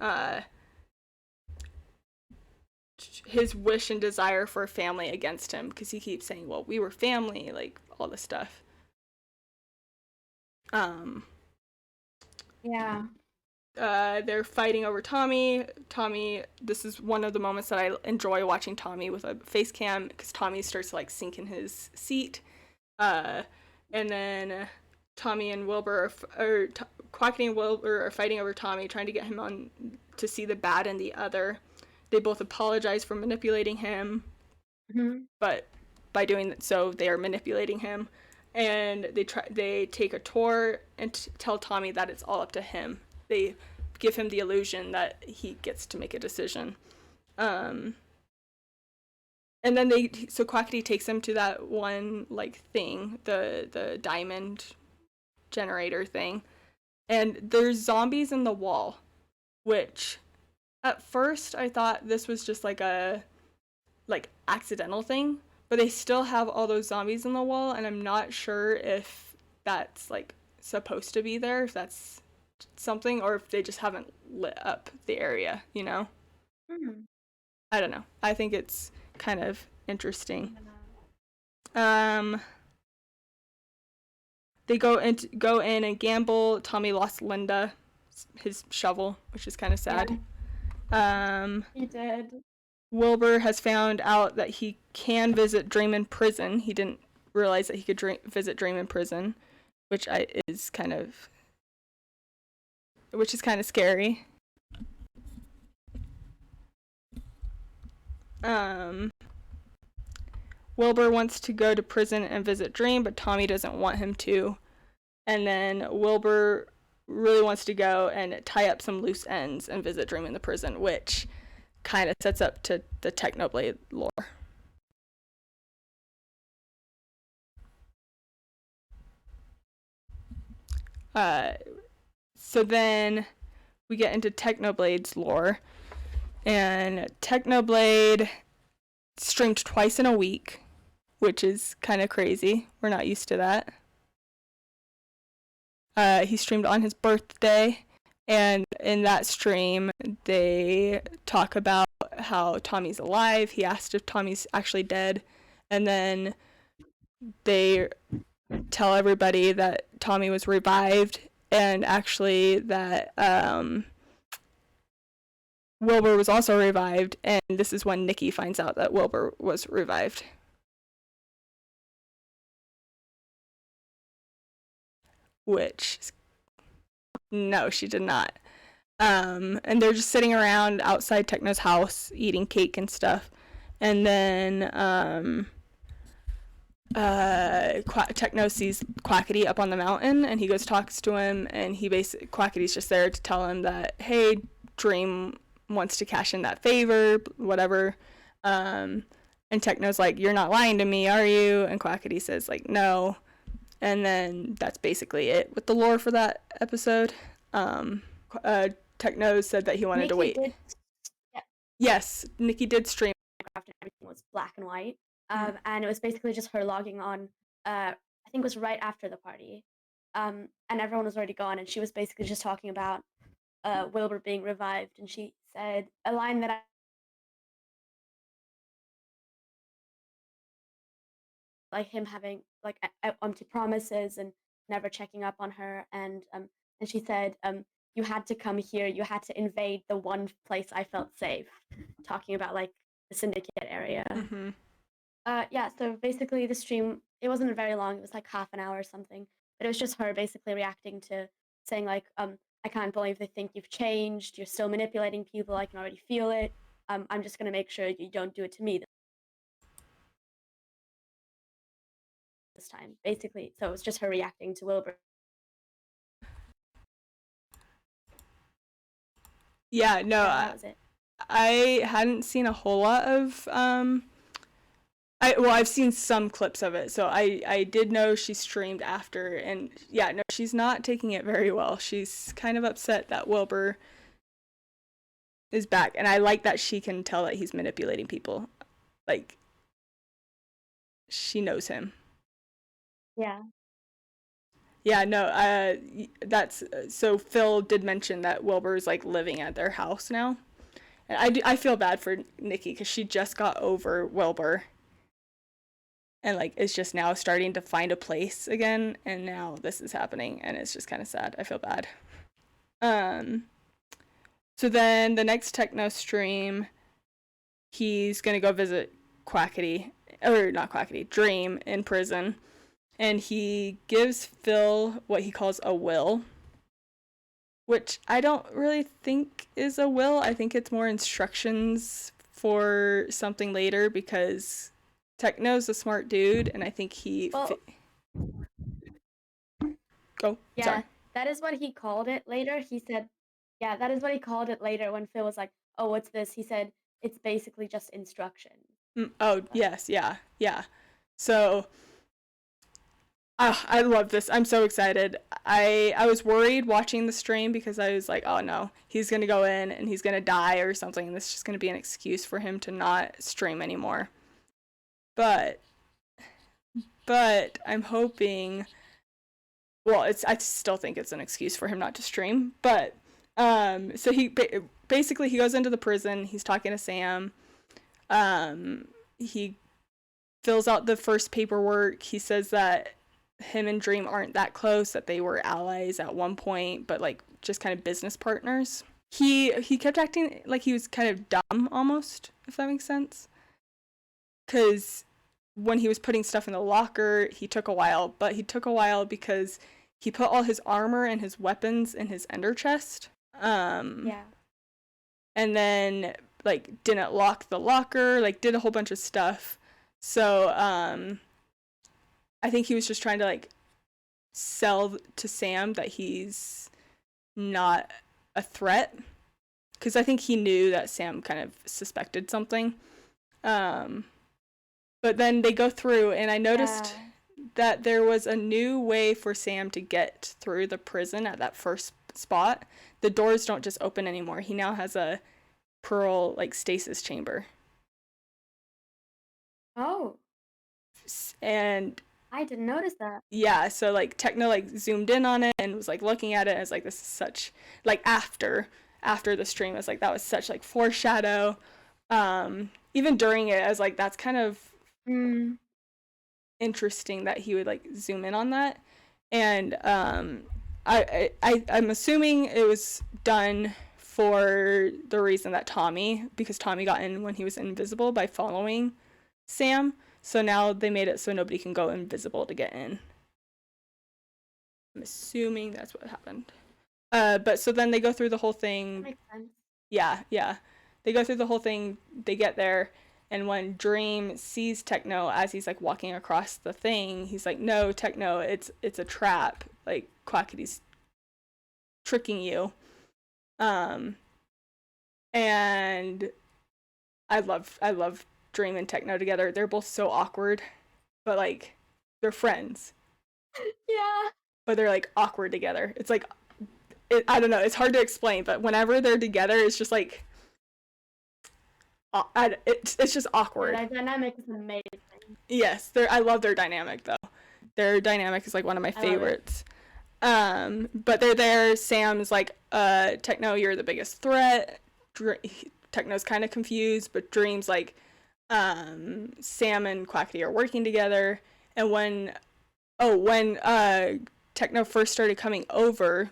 his wish and desire for a family against him because he keeps saying, well, we were family, like all this stuff. Yeah. They're fighting over Tommy. This is one of the moments that I enjoy watching Tommy with a face cam because Tommy starts to like sink in his seat. And then Tommy and Wilbur, Quackity and Wilbur are fighting over Tommy, trying to get him on to see the bad in the other. They both apologize for manipulating him, but by doing so, they are manipulating him. And they take a tour and tell Tommy that it's all up to him. They give him the illusion that he gets to make a decision. And then so Quackity takes him to that one like thing, the diamond generator thing. And there's zombies in the wall, which at first I thought this was just like a like accidental thing, but they still have all those zombies in the wall, and I'm not sure if that's like supposed to be there, if that's something, or if they just haven't lit up the area, you know? I don't know. I think it's kind of interesting. They go in and gamble. Tommy lost Linda, his shovel, which is kind of sad. He did. Wilbur has found out that he can visit Dream in prison. He didn't realize that he could visit Dream in prison, which is kind of scary. Wilbur wants to go to prison and visit Dream, but Tommy doesn't want him to. And then Wilbur really wants to go and tie up some loose ends and visit Dream in the prison, which kind of sets up to the Technoblade lore. So then we get into Technoblade's lore, and Technoblade streamed twice in a week, which is kind of crazy. We're not used to that. He streamed on his birthday, and in that stream, they talk about how Tommy's alive. He asked if Tommy's actually dead, and then they tell everybody that Tommy was revived, and actually that Wilbur was also revived, and this is when Nikki finds out that Wilbur was revived. Which, no, she did not. And they're just sitting around outside Techno's house eating cake and stuff. And then Techno sees Quackity up on the mountain, and he goes talks to him, and Quackity's just there to tell him that, hey, Dream wants to cash in that favor, whatever. And Techno's like, you're not lying to me, are you? And Quackity says like, no. And then that's basically it with the lore for that episode. Techno said that he wanted to wait. Yeah. Yes, Nikki did stream. And everything was black and white. And it was basically just her logging on. I think it was right after the party. And everyone was already gone, and she was basically just talking about Wilbur being revived, and she said a line that like him having like empty promises and never checking up on her, and she said, you had to come here, you had to invade the one place I felt safe, talking about like the syndicate area. Mm-hmm. Yeah, so basically the stream, it wasn't very long, it was like half an hour or something, but it was just her basically reacting to saying like, I can't believe they think you've changed, you're still manipulating people, I can already feel it, I'm just gonna make sure you don't do it to me this time, basically. So it was just her reacting to Wilbur. Yeah, no, that was it. I hadn't seen a whole lot of I've seen some clips of it, so I did know she streamed after, and yeah, no, she's not taking it very well. She's kind of upset that Wilbur is back, and I like that she can tell that he's manipulating people. Like, she knows him. Yeah. Yeah, no, that's so Phil did mention that Wilbur's like living at their house now. And I feel bad for Nikki because she just got over Wilbur and like is just now starting to find a place again, and now this is happening, and it's just kind of sad. I feel bad. So then the next techno stream, he's gonna go visit Quackity, or not Quackity, Dream in prison, and he gives Phil what he calls a will, which I don't really think is a will. I think it's more instructions for something later because Techno's a smart dude, and I think he. Go. Yeah, sorry. That is what he called it later. He said, yeah, that is what he called it later when Phil was like, oh, what's this? He said, it's basically just instruction. Oh, yes, yeah, yeah. So, I love this. I'm so excited. I was worried watching the stream because I was like, oh no, he's going to go in and he's going to die or something. And this is just going to be an excuse for him to not stream anymore. But I'm hoping, well, I still think it's an excuse for him not to stream. But, so he basically he goes into the prison. He's talking to Sam. He fills out the first paperwork. He says that him and Dream aren't that close, that they were allies at one point, but like just kind of business partners. He kept acting like he was kind of dumb almost, if that makes sense. Because when he was putting stuff in the locker, he took a while, but he took a while because he put all his armor and his weapons in his ender chest. Yeah. And then like didn't lock the locker, like did a whole bunch of stuff. So I think he was just trying to like sell to Sam that he's not a threat, because I think he knew that Sam kind of suspected something. But then they go through, and I noticed that there was a new way for Sam to get through the prison at that first spot. The doors don't just open anymore. He now has a pearl like stasis chamber. Oh. And I didn't notice that. Yeah, so like Techno like zoomed in on it and was like looking at it as like this is such like after the stream, it's like that was such like foreshadow. Even during it, I was like that's kind of interesting that he would like zoom in on that. And I'm assuming it was done for the reason that because Tommy got in when he was invisible by following Sam. So now they made it so nobody can go invisible to get in. I'm assuming that's what happened. But so then they go through the whole thing. That makes sense. Yeah. They go through the whole thing. They get there, And when Dream sees Techno as he's like walking across the thing, he's like, "No, Techno, it's a trap. Like Quackity's tricking you." And I love Dream and Techno together. They're both so awkward, but like they're friends. Yeah. But they're like awkward together. It's like I don't know. It's hard to explain, but whenever they're together, it's just like it's just awkward. Their dynamic is amazing. Yes, I love their dynamic though. Their dynamic is like one of my favorites. But they're there. Sam's like, Techno, you're the biggest threat. Techno's kind of confused, but Dream's like, Sam and Quackity are working together. And when Techno first started coming over,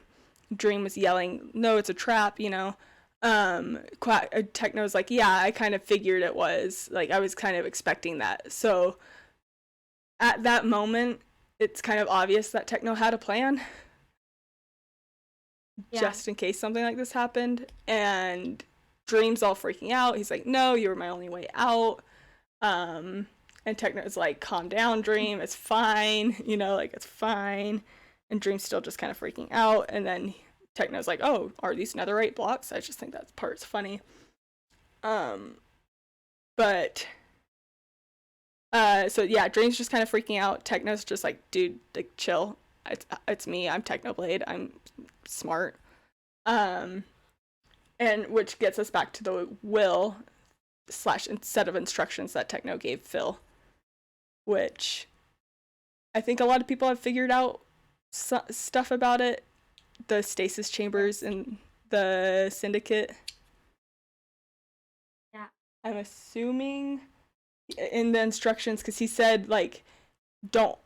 Dream was yelling, "No, it's a trap," you know. Techno's like, "Yeah, I kind of figured it was. Like, I was kind of expecting that." So at that moment, it's kind of obvious that Techno had a plan. Yeah. Just in case something like this happened. And Dream's all freaking out. He's like, "No, you were my only way out." And Techno's like, "Calm down, Dream. It's fine. You know, like, it's fine." And Dream's still just kind of freaking out. And then Techno's like, "Oh, are these netherite blocks?" I just think that part's funny. But so yeah, Dream's just kind of freaking out. Techno's just like, "Dude, like, chill. It's me. I'm Technoblade. I'm smart." And which gets us back to the will / set of instructions that Techno gave Phil, which I think a lot of people have figured out stuff about it. The stasis chambers in the syndicate. Yeah. I'm assuming in the instructions, because he said, like, don't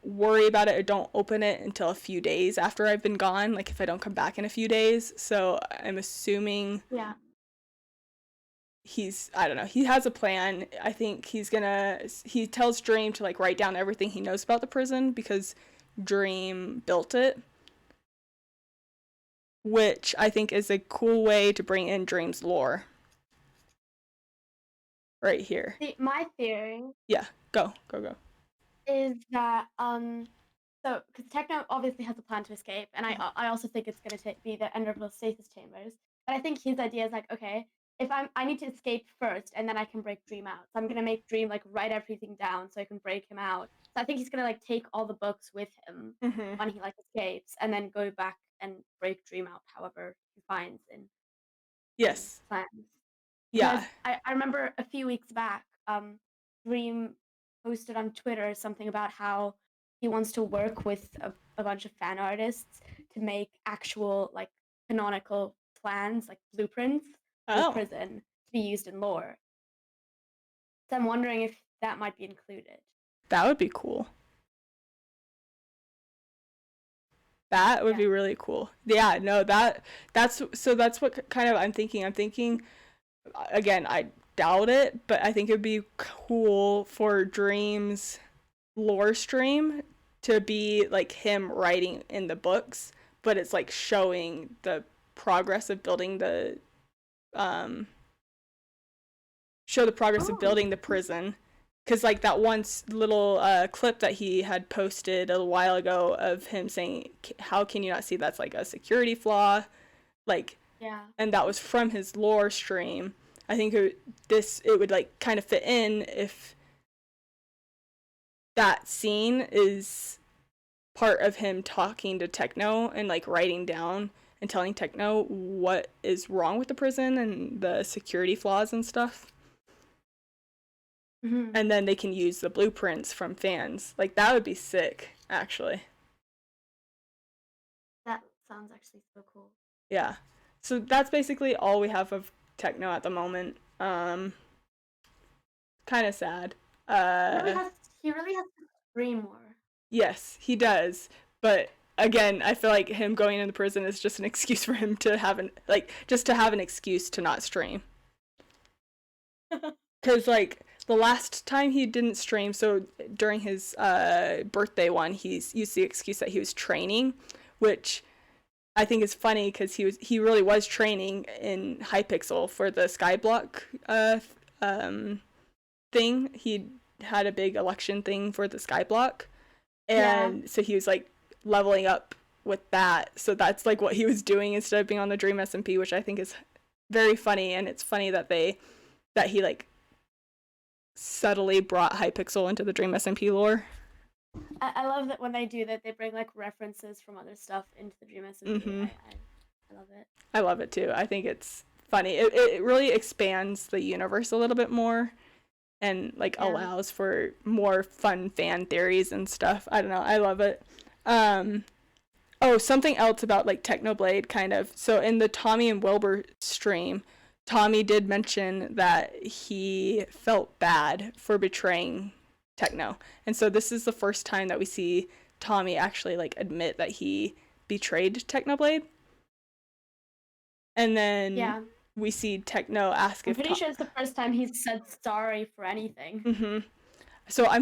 worry about it or don't open it until a few days after I've been gone, like if I don't come back in a few days. So I'm assuming I don't know, he has a plan. I think he tells Dream to like write down everything he knows about the prison because Dream built it, which I think is a cool way to bring in Dream's lore. Right here. See, my theory. Yeah, go. Is that so because Techno obviously has a plan to escape, and I also think it's going to be the end of stasis chambers. But I think his idea is like, okay, if I need to escape first, and then I can break Dream out. So I'm going to make Dream like write everything down so I can break him out. So I think he's going to like take all the books with him when he like escapes, and then go back and break Dream out however he finds in yes plans. Yeah. Because I remember a few weeks back, Dream posted on Twitter something about how he wants to work with a bunch of fan artists to make actual like canonical plans, like blueprints for the prison to be used in lore. So I'm wondering if that might be included. That would be cool. That would be really cool. Yeah, no, that's what kind of I'm thinking. I'm thinking, again, I doubt it, but I think it'd be cool for Dream's lore stream to be like him writing in the books, but it's like showing the progress of building the of building the prison. Because like that one little clip that he had posted a while ago of him saying, "How can you not see that's like a security flaw?" Like, yeah, and that was from his lore stream. I think it would like kind of fit in if that scene is part of him talking to Techno and like writing down and telling Techno what is wrong with the prison and the security flaws and stuff. And then they can use the blueprints from fans. Like, that would be sick, actually. That sounds actually so cool. Yeah. So that's basically all we have of Techno at the moment. Kind of sad. He really has to scream more. Yes, he does. But again, I feel like him going into prison is just an excuse for him to have an excuse to not stream. Because like the last time he didn't stream, so during his birthday one, he's used the excuse that he was training, which I think is funny because he really was training in Hypixel for the Skyblock thing. He had a big election thing for the Skyblock, and so he was like leveling up with that. So that's like what he was doing instead of being on the Dream SMP, which I think is very funny. And it's funny that he like subtly brought Hypixel into the Dream SMP lore. I love that when they do that, they bring like references from other stuff into the Dream SMP. Mm-hmm. I love it. I love it too. I think it's funny. It really expands the universe a little bit more, and like allows for more fun fan theories and stuff. I don't know. I love it. Oh, something else about like Technoblade kind of. So in the Tommy and Wilbur stream, Tommy did mention that he felt bad for betraying Techno. And so this is the first time that we see Tommy actually like admit that he betrayed Technoblade. And then we see Techno ask I'm pretty sure it's the first time he's said sorry for anything. Mm-hmm. So I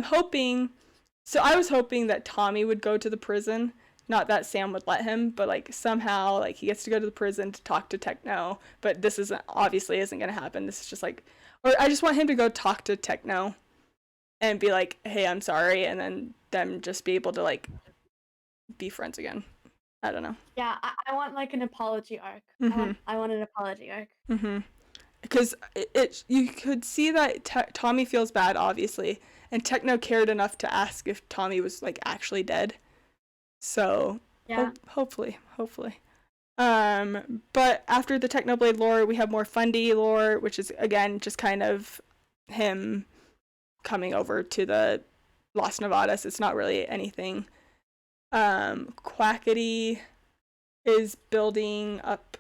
was hoping that Tommy would go to the prison. Not that Sam would let him, but like somehow like he gets to go to the prison to talk to Techno. But this obviously isn't going to happen. This is just like, or I just want him to go talk to Techno and be like, hey, I'm sorry. And then them just be able to like be friends again. I don't know. Yeah, I want like an apology arc. Mm-hmm. I want an apology arc. Mm-hmm. Because you could see that Tommy feels bad, obviously, and Techno cared enough to ask if Tommy was like actually dead. So hopefully. But after the Technoblade lore, we have more Fundy lore, which is again just kind of him coming over to the Las Nevadas. It's not really anything. Quackity is building up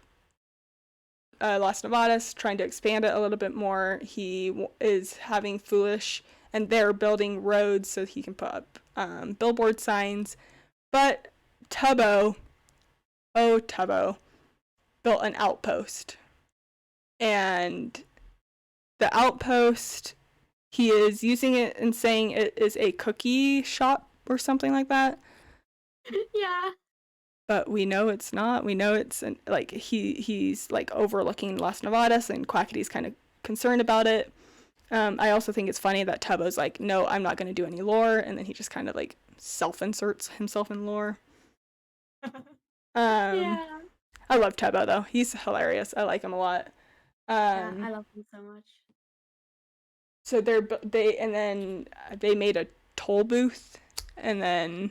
Las Nevadas, trying to expand it a little bit more. He is having Foolish, and they're building roads so he can put up billboard signs. But Tubbo built an outpost. And the outpost, he is using it and saying it is a cookie shop or something like that. Yeah. But we know it's not. We know it's like he's like overlooking Las Nevadas, and Quackity's kind of concerned about it. I also think it's funny that Tubbo's like, no, I'm not going to do any lore, and then he just kind of like self-inserts himself in lore. Yeah. I love Tubbo though. He's hilarious. I like him a lot. Yeah, I love him so much. So they made a toll booth, and then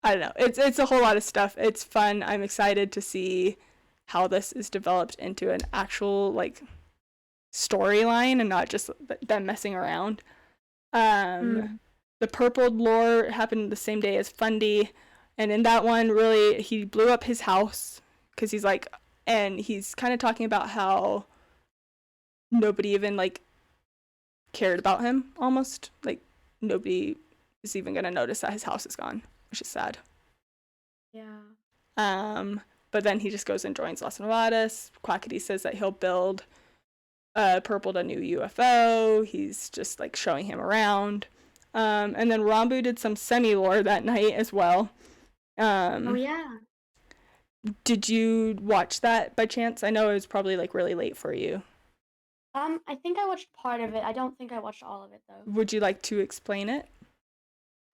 I don't know. It's a whole lot of stuff. It's fun. I'm excited to see how this is developed into an actual like storyline and not just them messing around. The purple lore happened the same day as Fundy, and in that one, really, he blew up his house because he's like, and he's kind of talking about how nobody even like cared about him. Almost like nobody is even gonna notice that his house is gone, which is sad. Yeah. But then he just goes and joins Las Nevadas. Quackity says that he'll build Purple a new UFO. He's just like showing him around. And then Rambu did some semi-lore that night as well. Oh yeah. Did you watch that by chance? I know it was probably like really late for you. I think I watched part of it. I don't think I watched all of it though. Would you like to explain it?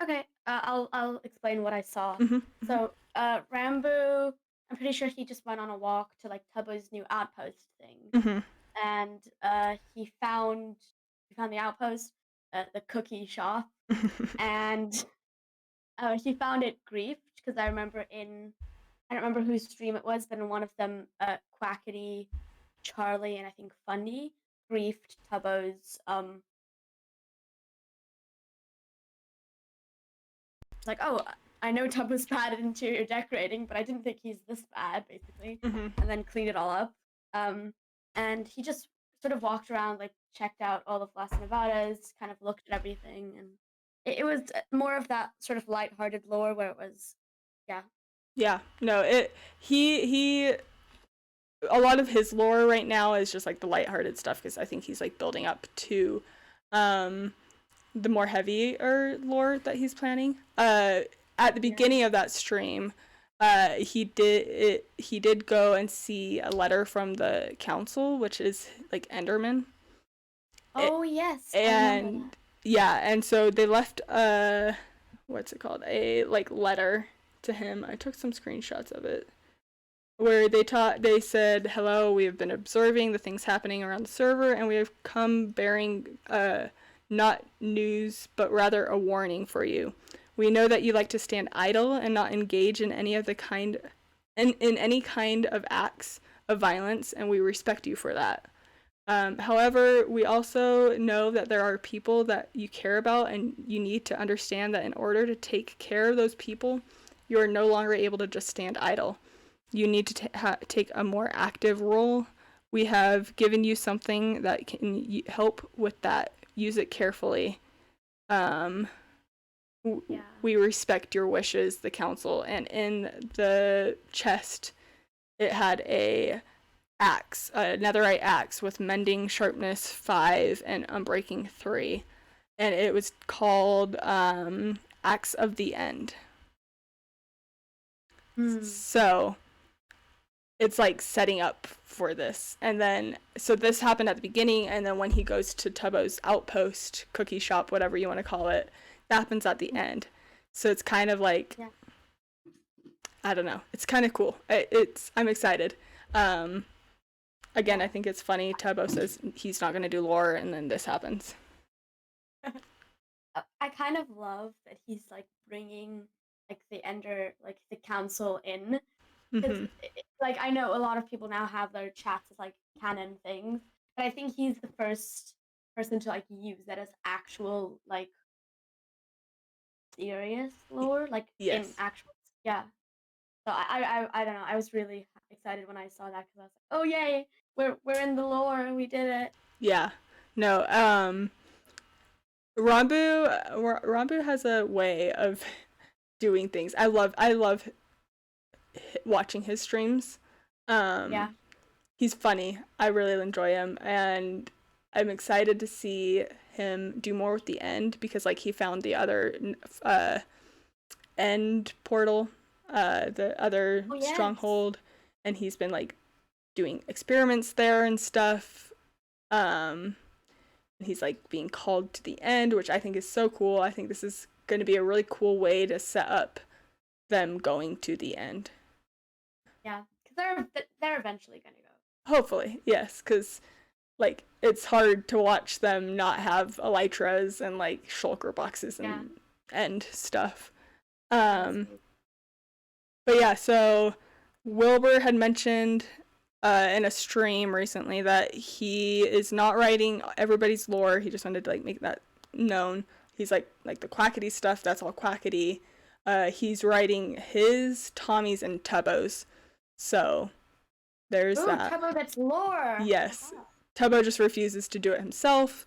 Okay, I'll explain what I saw. Mm-hmm. So, Rambo, I'm pretty sure he just went on a walk to like Tubbo's new outpost thing, and he found the outpost, the cookie shop, and he found it griefed because I don't remember whose stream it was, but in one of them, Quackity, Charlie, and I think Fundy griefed Tubbo's like, oh, I know Tubbo's bad at interior decorating, but I didn't think he's this bad, basically. And then cleaned it all up. And he just sort of walked around, like checked out all of Las Nevadas, kind of looked at everything, and it was more of that sort of lighthearted lore where it was, yeah, no, he a lot of his lore right now is just like the lighthearted stuff because I think he's like building up to the more heavier lore that he's planning. At the beginning of that stream, he did go and see a letter from the council, which is like Enderman, Oh yes, I remember And that. yeah, and so they left what's it called? A like letter to him. I took some screenshots of it where they said, "Hello, we have been observing the things happening around the server and we have come bearing not news but rather a warning for you. We know that you like to stand idle and not engage in any of the kind in any kind of acts of violence, and we respect you for that. However, we also know that there are people that you care about, and you need to understand that in order to take care of those people, you are no longer able to just stand idle. You need to take a more active role. We have given you something that can help with that. Use it carefully. Um, we respect your wishes, the council." And in the chest, it had a netherite axe with mending sharpness 5 and unbreaking 3, and it was called Axe of the End. So it's like setting up for this, and then so this happened at the beginning, and then when he goes to Tubbo's outpost, cookie shop, whatever you want to call it, that happens at the end. So it's kind of like, I don't know, it's kind of cool. I'm excited. Again, I think it's funny. Tubbo says he's not going to do lore, and then this happens. I kind of love that he's like bringing like the Ender, like the council in. Because like I know a lot of people now have their chats as like canon things, but I think he's the first person to like use that as actual like serious lore, like in actual So I don't know. I was really excited when I saw that because I was like, oh yay, we're in the lore and we did it. Yeah. No. Rambu has a way of doing things. I love watching his streams. He's funny. I really enjoy him, and I'm excited to see him do more with the end, because like he found the other end portal, the other stronghold, and he's been like doing experiments there and stuff. And he's like being called to the end, which I think is so cool. I think this is going to be a really cool way to set up them going to the end. Yeah, because they're eventually going to go. Hopefully, yes, because like it's hard to watch them not have elytras and like shulker boxes and stuff. But yeah, so Wilbur had mentioned in a stream recently that he is not writing everybody's lore. He just wanted to like make that known. He's like the Quackity stuff, that's all Quackity. He's writing his, Tommy's, and Tubbo's. So there's that. Tubbo gets lore. Yes. Tubbo just refuses to do it himself,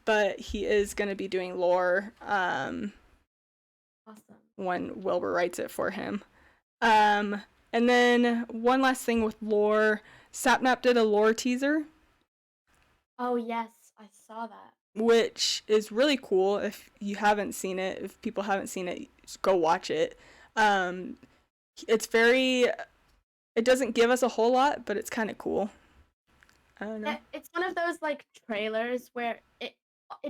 but he is going to be doing lore when Wilbur writes it for him. And then one last thing with lore, Sapnap did a lore teaser. Oh yes, I saw that. Which is really cool. If you haven't seen it, if people haven't seen it, just go watch it. It's it doesn't give us a whole lot, but it's kind of cool. I don't know. It's one of those like trailers where it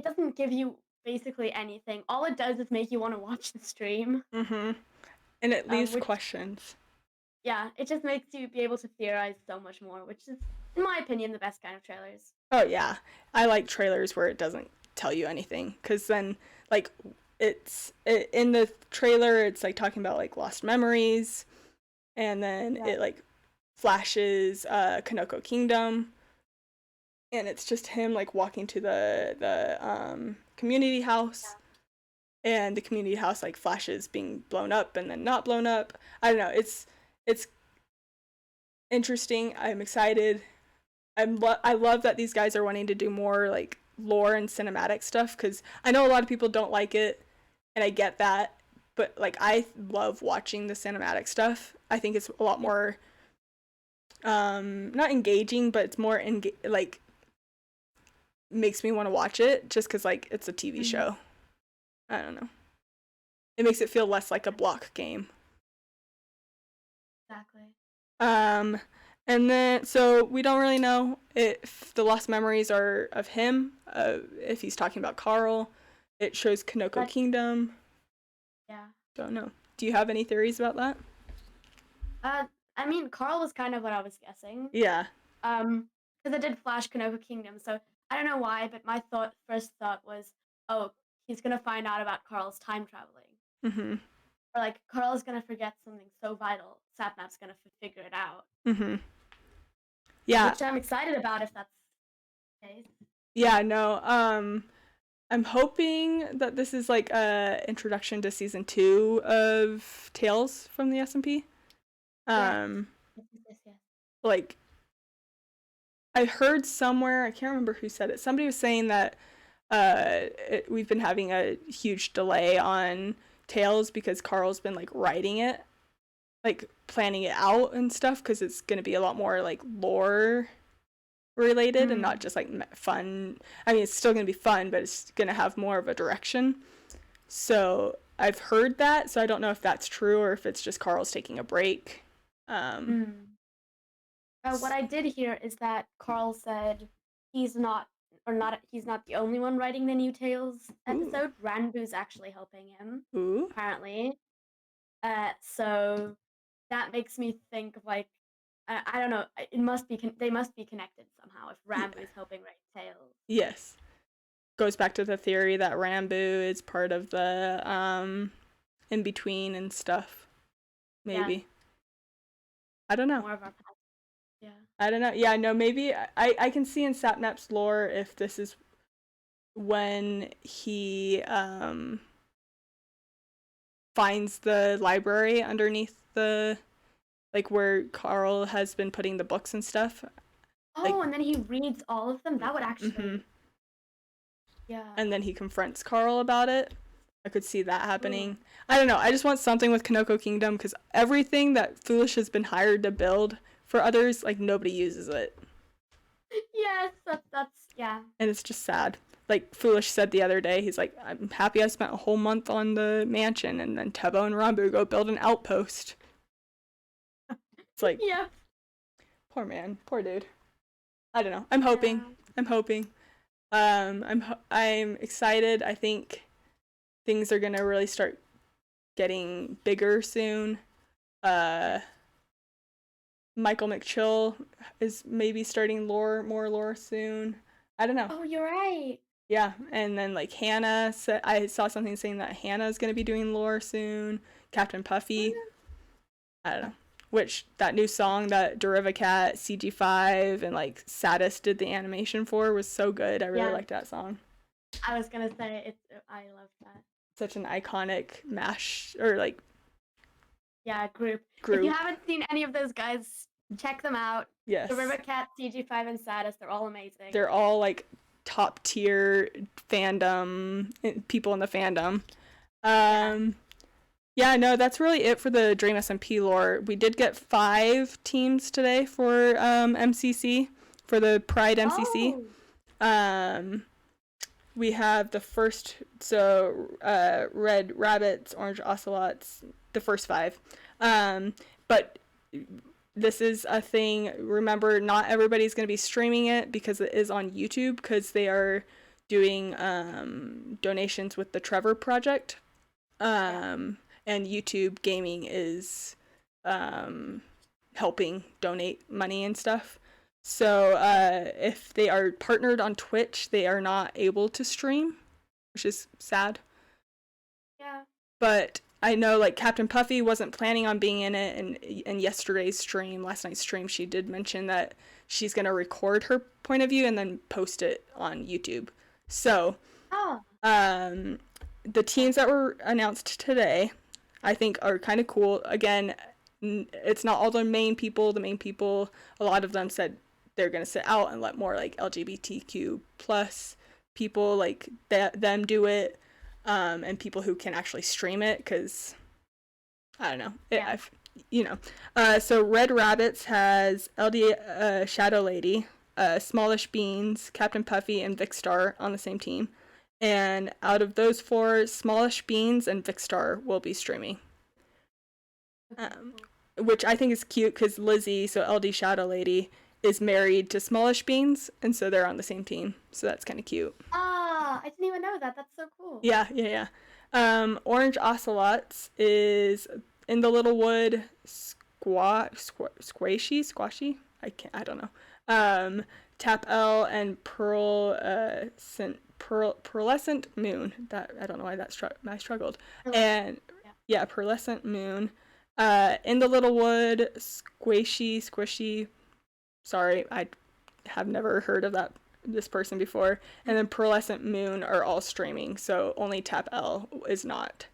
doesn't give you basically anything. All it does is make you want to watch the stream. And it leaves questions. Yeah, it just makes you be able to theorize so much more, which is, in my opinion, the best kind of trailers. Oh yeah, I like trailers where it doesn't tell you anything, because then like in the trailer it's like talking about like lost memories, and then it like flashes Kanoko Kingdom, and it's just him like walking to the community house, and the community house like flashes being blown up and then not blown up. I don't know, it's interesting. I'm excited. I love that these guys are wanting to do more like lore and cinematic stuff, because I know a lot of people don't like it, and I get that, but like I love watching the cinematic stuff. I think it's a lot more not engaging, but it's more like makes me want to watch it, just because like it's a TV show. I don't know. It makes it feel less like a block game. Exactly. And then, so we don't really know if the lost memories are of him, if he's talking about Carl. It shows Kanoko Kingdom. Yeah. Don't know. Do you have any theories about that? I mean, Carl was kind of what I was guessing. Yeah. Because it did flash Kanoko Kingdom, so I don't know why, but my first thought was, oh, he's gonna find out about Carl's time traveling. Mm-hmm. Or like Carl's gonna forget something so vital, Sapnap's gonna figure it out. Mm-hmm. Yeah. Which I'm excited about if that's the case. Yeah, no. I'm hoping that this is like a introduction to season 2 of Tales from the SMP. Yes. Like, I heard somewhere, I can't remember who said it. Somebody was saying that we've been having a huge delay on Tales because Carl's been like writing it, like planning it out and stuff, because it's gonna be a lot more like lore related and not just like fun. I mean, it's still gonna be fun, but it's gonna have more of a direction. So I've heard that, so I don't know if that's true or if it's just Carl's taking a break. What I did hear is that Carl said he's not the only one writing the new Tales episode. Ranbu's actually helping him. Apparently. So that makes me think of like I don't know. They must be connected somehow if Ranbu is helping write Tales. Yes. Goes back to the theory that Ranbu is part of the in between and stuff. Maybe. Yeah. I don't know. More of our past. Yeah. I don't know. Yeah, no, maybe I can see in Sapnap's lore if this is when he finds the library underneath the like where Carl has been putting the books and stuff. Oh, like, and then he reads all of them? That would actually Yeah. And then he confronts Carl about it. I could see that happening. I don't know. I just want something with Kanoko Kingdom because everything that Foolish has been hired to build for others, like nobody uses it. Yes, that's yeah. And it's just sad. Like Foolish said the other day, he's like, I'm happy I spent a whole month on the mansion, and then Tebo and Ranbu go build an outpost. It's like, yeah. Poor man, poor dude. I don't know. I'm hoping. I'm excited. I think things are gonna really start getting bigger soon. Michael McChill is maybe starting more lore soon. I don't know. Oh, you're right. Yeah, and then like Hannah said, I saw something saying that Hannah is gonna be doing lore soon. Captain Puffy. I don't know. Which that new song that Derivacat, CG5, and like Saddest did the animation for was so good. I really liked that song. I was gonna say I loved that. Such an iconic mash or like group. If you haven't seen any of those guys, check them out. Yes. Derivacat, CG5, and Saddest, they're all amazing. They're all like top tier fandom people in the fandom. Yeah, no, that's really it for the Dream SMP lore. We did get 5 teams today for MCC, for the Pride MCC. We have the first, Red Rabbits, Orange Ocelots, the first 5. But this is a thing, remember, not everybody's going to be streaming it because it is on YouTube because they are doing donations with the Trevor Project. And YouTube Gaming is helping donate money and stuff. So if they are partnered on Twitch, they are not able to stream, which is sad. Yeah. But I know like Captain Puffy wasn't planning on being in it, and in yesterday's stream, last night's stream, she did mention that she's going to record her point of view and then post it on YouTube. So the teams that were announced today, I think are kind of cool. Again, it's not all the main people. The main people, a lot of them said they're going to sit out and let more like LGBTQ plus people like them do it, and people who can actually stream it because, I don't know. So Red Rabbits has LD Shadow Lady, Smallish Beans, Captain Puffy, and Vicstar on the same team. And out of those 4, Smallish Beans and Vicstar will be streaming. which I think is cute because Lizzie, so LD Shadow Lady, is married to Smallish Beans, and so they're on the same team. So that's kind of cute. Ah, I didn't even know that. That's so cool. Yeah. Orange Ocelots is in the Little Wood, Squashy. I don't know. Tap L and Pearlescent Moon. That I don't know why I struggled. And yeah, Pearlescent Moon. In the Little Wood, Squishy. Sorry, I have never heard of this person before. And then Pearlescent Moon are all streaming, so only Tap L is not.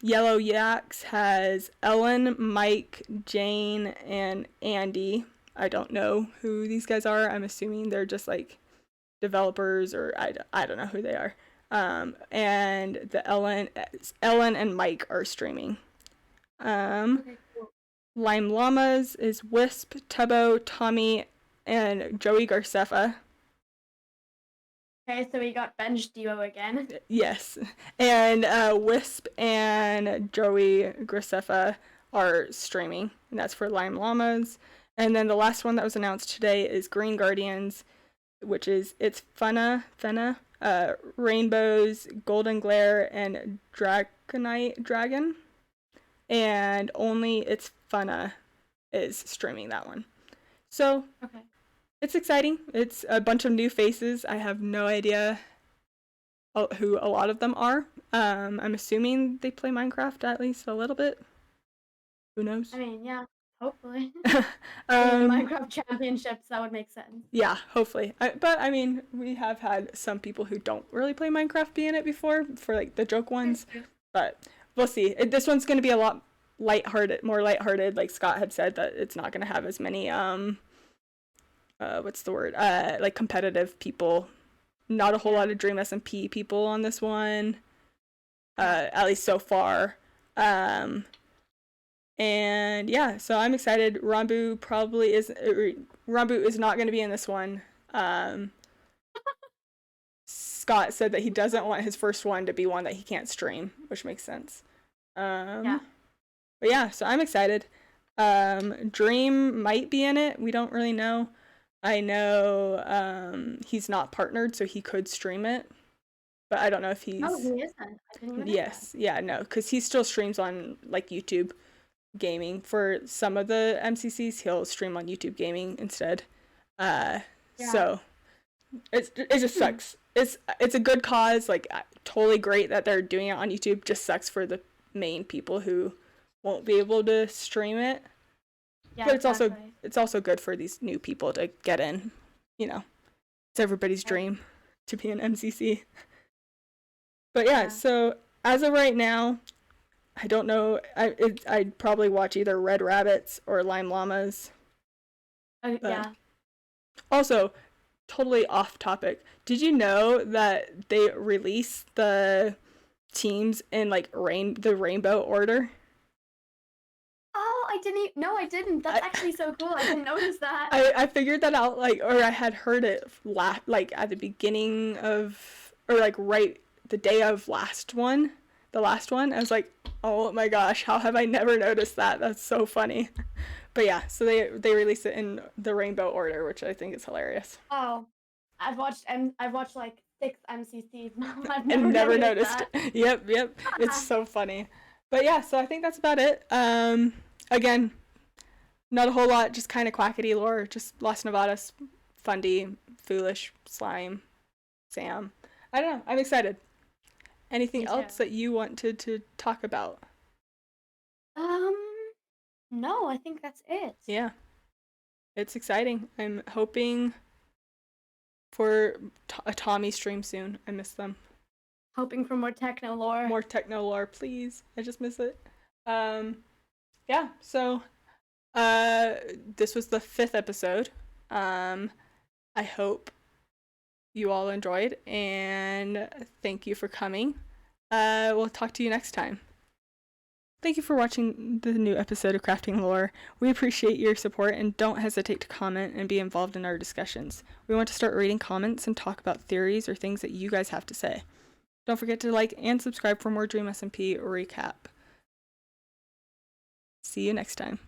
Yellow Yaks has Ellen, Mike, Jane, and Andy. I don't know who these guys are. I'm assuming they're just like developers, or I don't know who they are. And the Ellen and Mike are streaming. Okay, cool. Lime Llamas is Wisp, Tubbo, Tommy, and Joey Garcefa. Okay, so we got bench duo again. Yes. And Wisp and Joey Graceffa are streaming, and that's for Lime Llamas. And then the last one that was announced today is Green Guardians, which is it's Fenna, Rainbows, Golden Glare, and Dragon. And only it's Funna is streaming that one. So okay. It's exciting. It's a bunch of new faces. I have no idea who a lot of them are. I'm assuming they play Minecraft at least a little bit. Who knows? I mean, yeah, hopefully. The Minecraft Championships, that would make sense. Yeah, hopefully. But I mean, we have had some people who don't really play Minecraft be in it before, for like the joke ones. But we'll see. This one's going to be a lot more lighthearted. Like Scott had said, that it's not going to have as many what's the word? Like competitive people. Not a whole lot of Dream SMP people on this one. At least so far. And yeah, so I'm excited. Rambu is not going to be in this one. Scott said that he doesn't want his first one to be one that he can't stream, which makes sense. Yeah. But yeah, so I'm excited. Dream might be in it. We don't really know. I know he's not partnered, so he could stream it. But I don't know if he's... Oh, he isn't. I didn't even know that. Yeah, no, because he still streams on, like, YouTube Gaming. For some of the MCCs, he'll stream on YouTube Gaming instead. So, it just sucks. It's a good cause, like, totally great that they're doing it on YouTube. Just sucks for the main people who won't be able to stream it. Yeah, but it's also good for these new people to get in. You know, it's everybody's dream to be an MCC. But yeah, so as of right now, I don't know. I'd probably watch either Red Rabbits or Lime Llamas. Yeah. Also, totally off topic. Did you know that they release the teams in like the rainbow order? Oh, I didn't. That's actually so cool. I didn't notice that. I figured that out, like, or I had heard it like at the beginning of, or like right the day of the last one. I was like, oh my gosh, how have I never noticed that? That's so funny. But yeah, so they released it in the rainbow order, which I think is hilarious. Oh, I've watched like 6 MCCs. I've never noticed. Yep. It's so funny. But yeah, so I think that's about it. Again, not a whole lot, just kind of Quackity lore, just Las Nevadas, Fundy, Foolish, Slime, Sam. I don't know. I'm excited. Anything else that you wanted to talk about? No, I think that's it. Yeah. It's exciting. I'm hoping for a Tommy stream soon. I miss them. Hoping for more techno lore. More techno lore, please. I just miss it. Yeah, so this was the 5th episode. I hope you all enjoyed, and thank you for coming. We'll talk to you next time. Thank you for watching the new episode of Crafting Lore. We appreciate your support, and don't hesitate to comment and be involved in our discussions. We want to start reading comments and talk about theories or things that you guys have to say. Don't forget to like and subscribe for more Dream SMP recap. See you next time.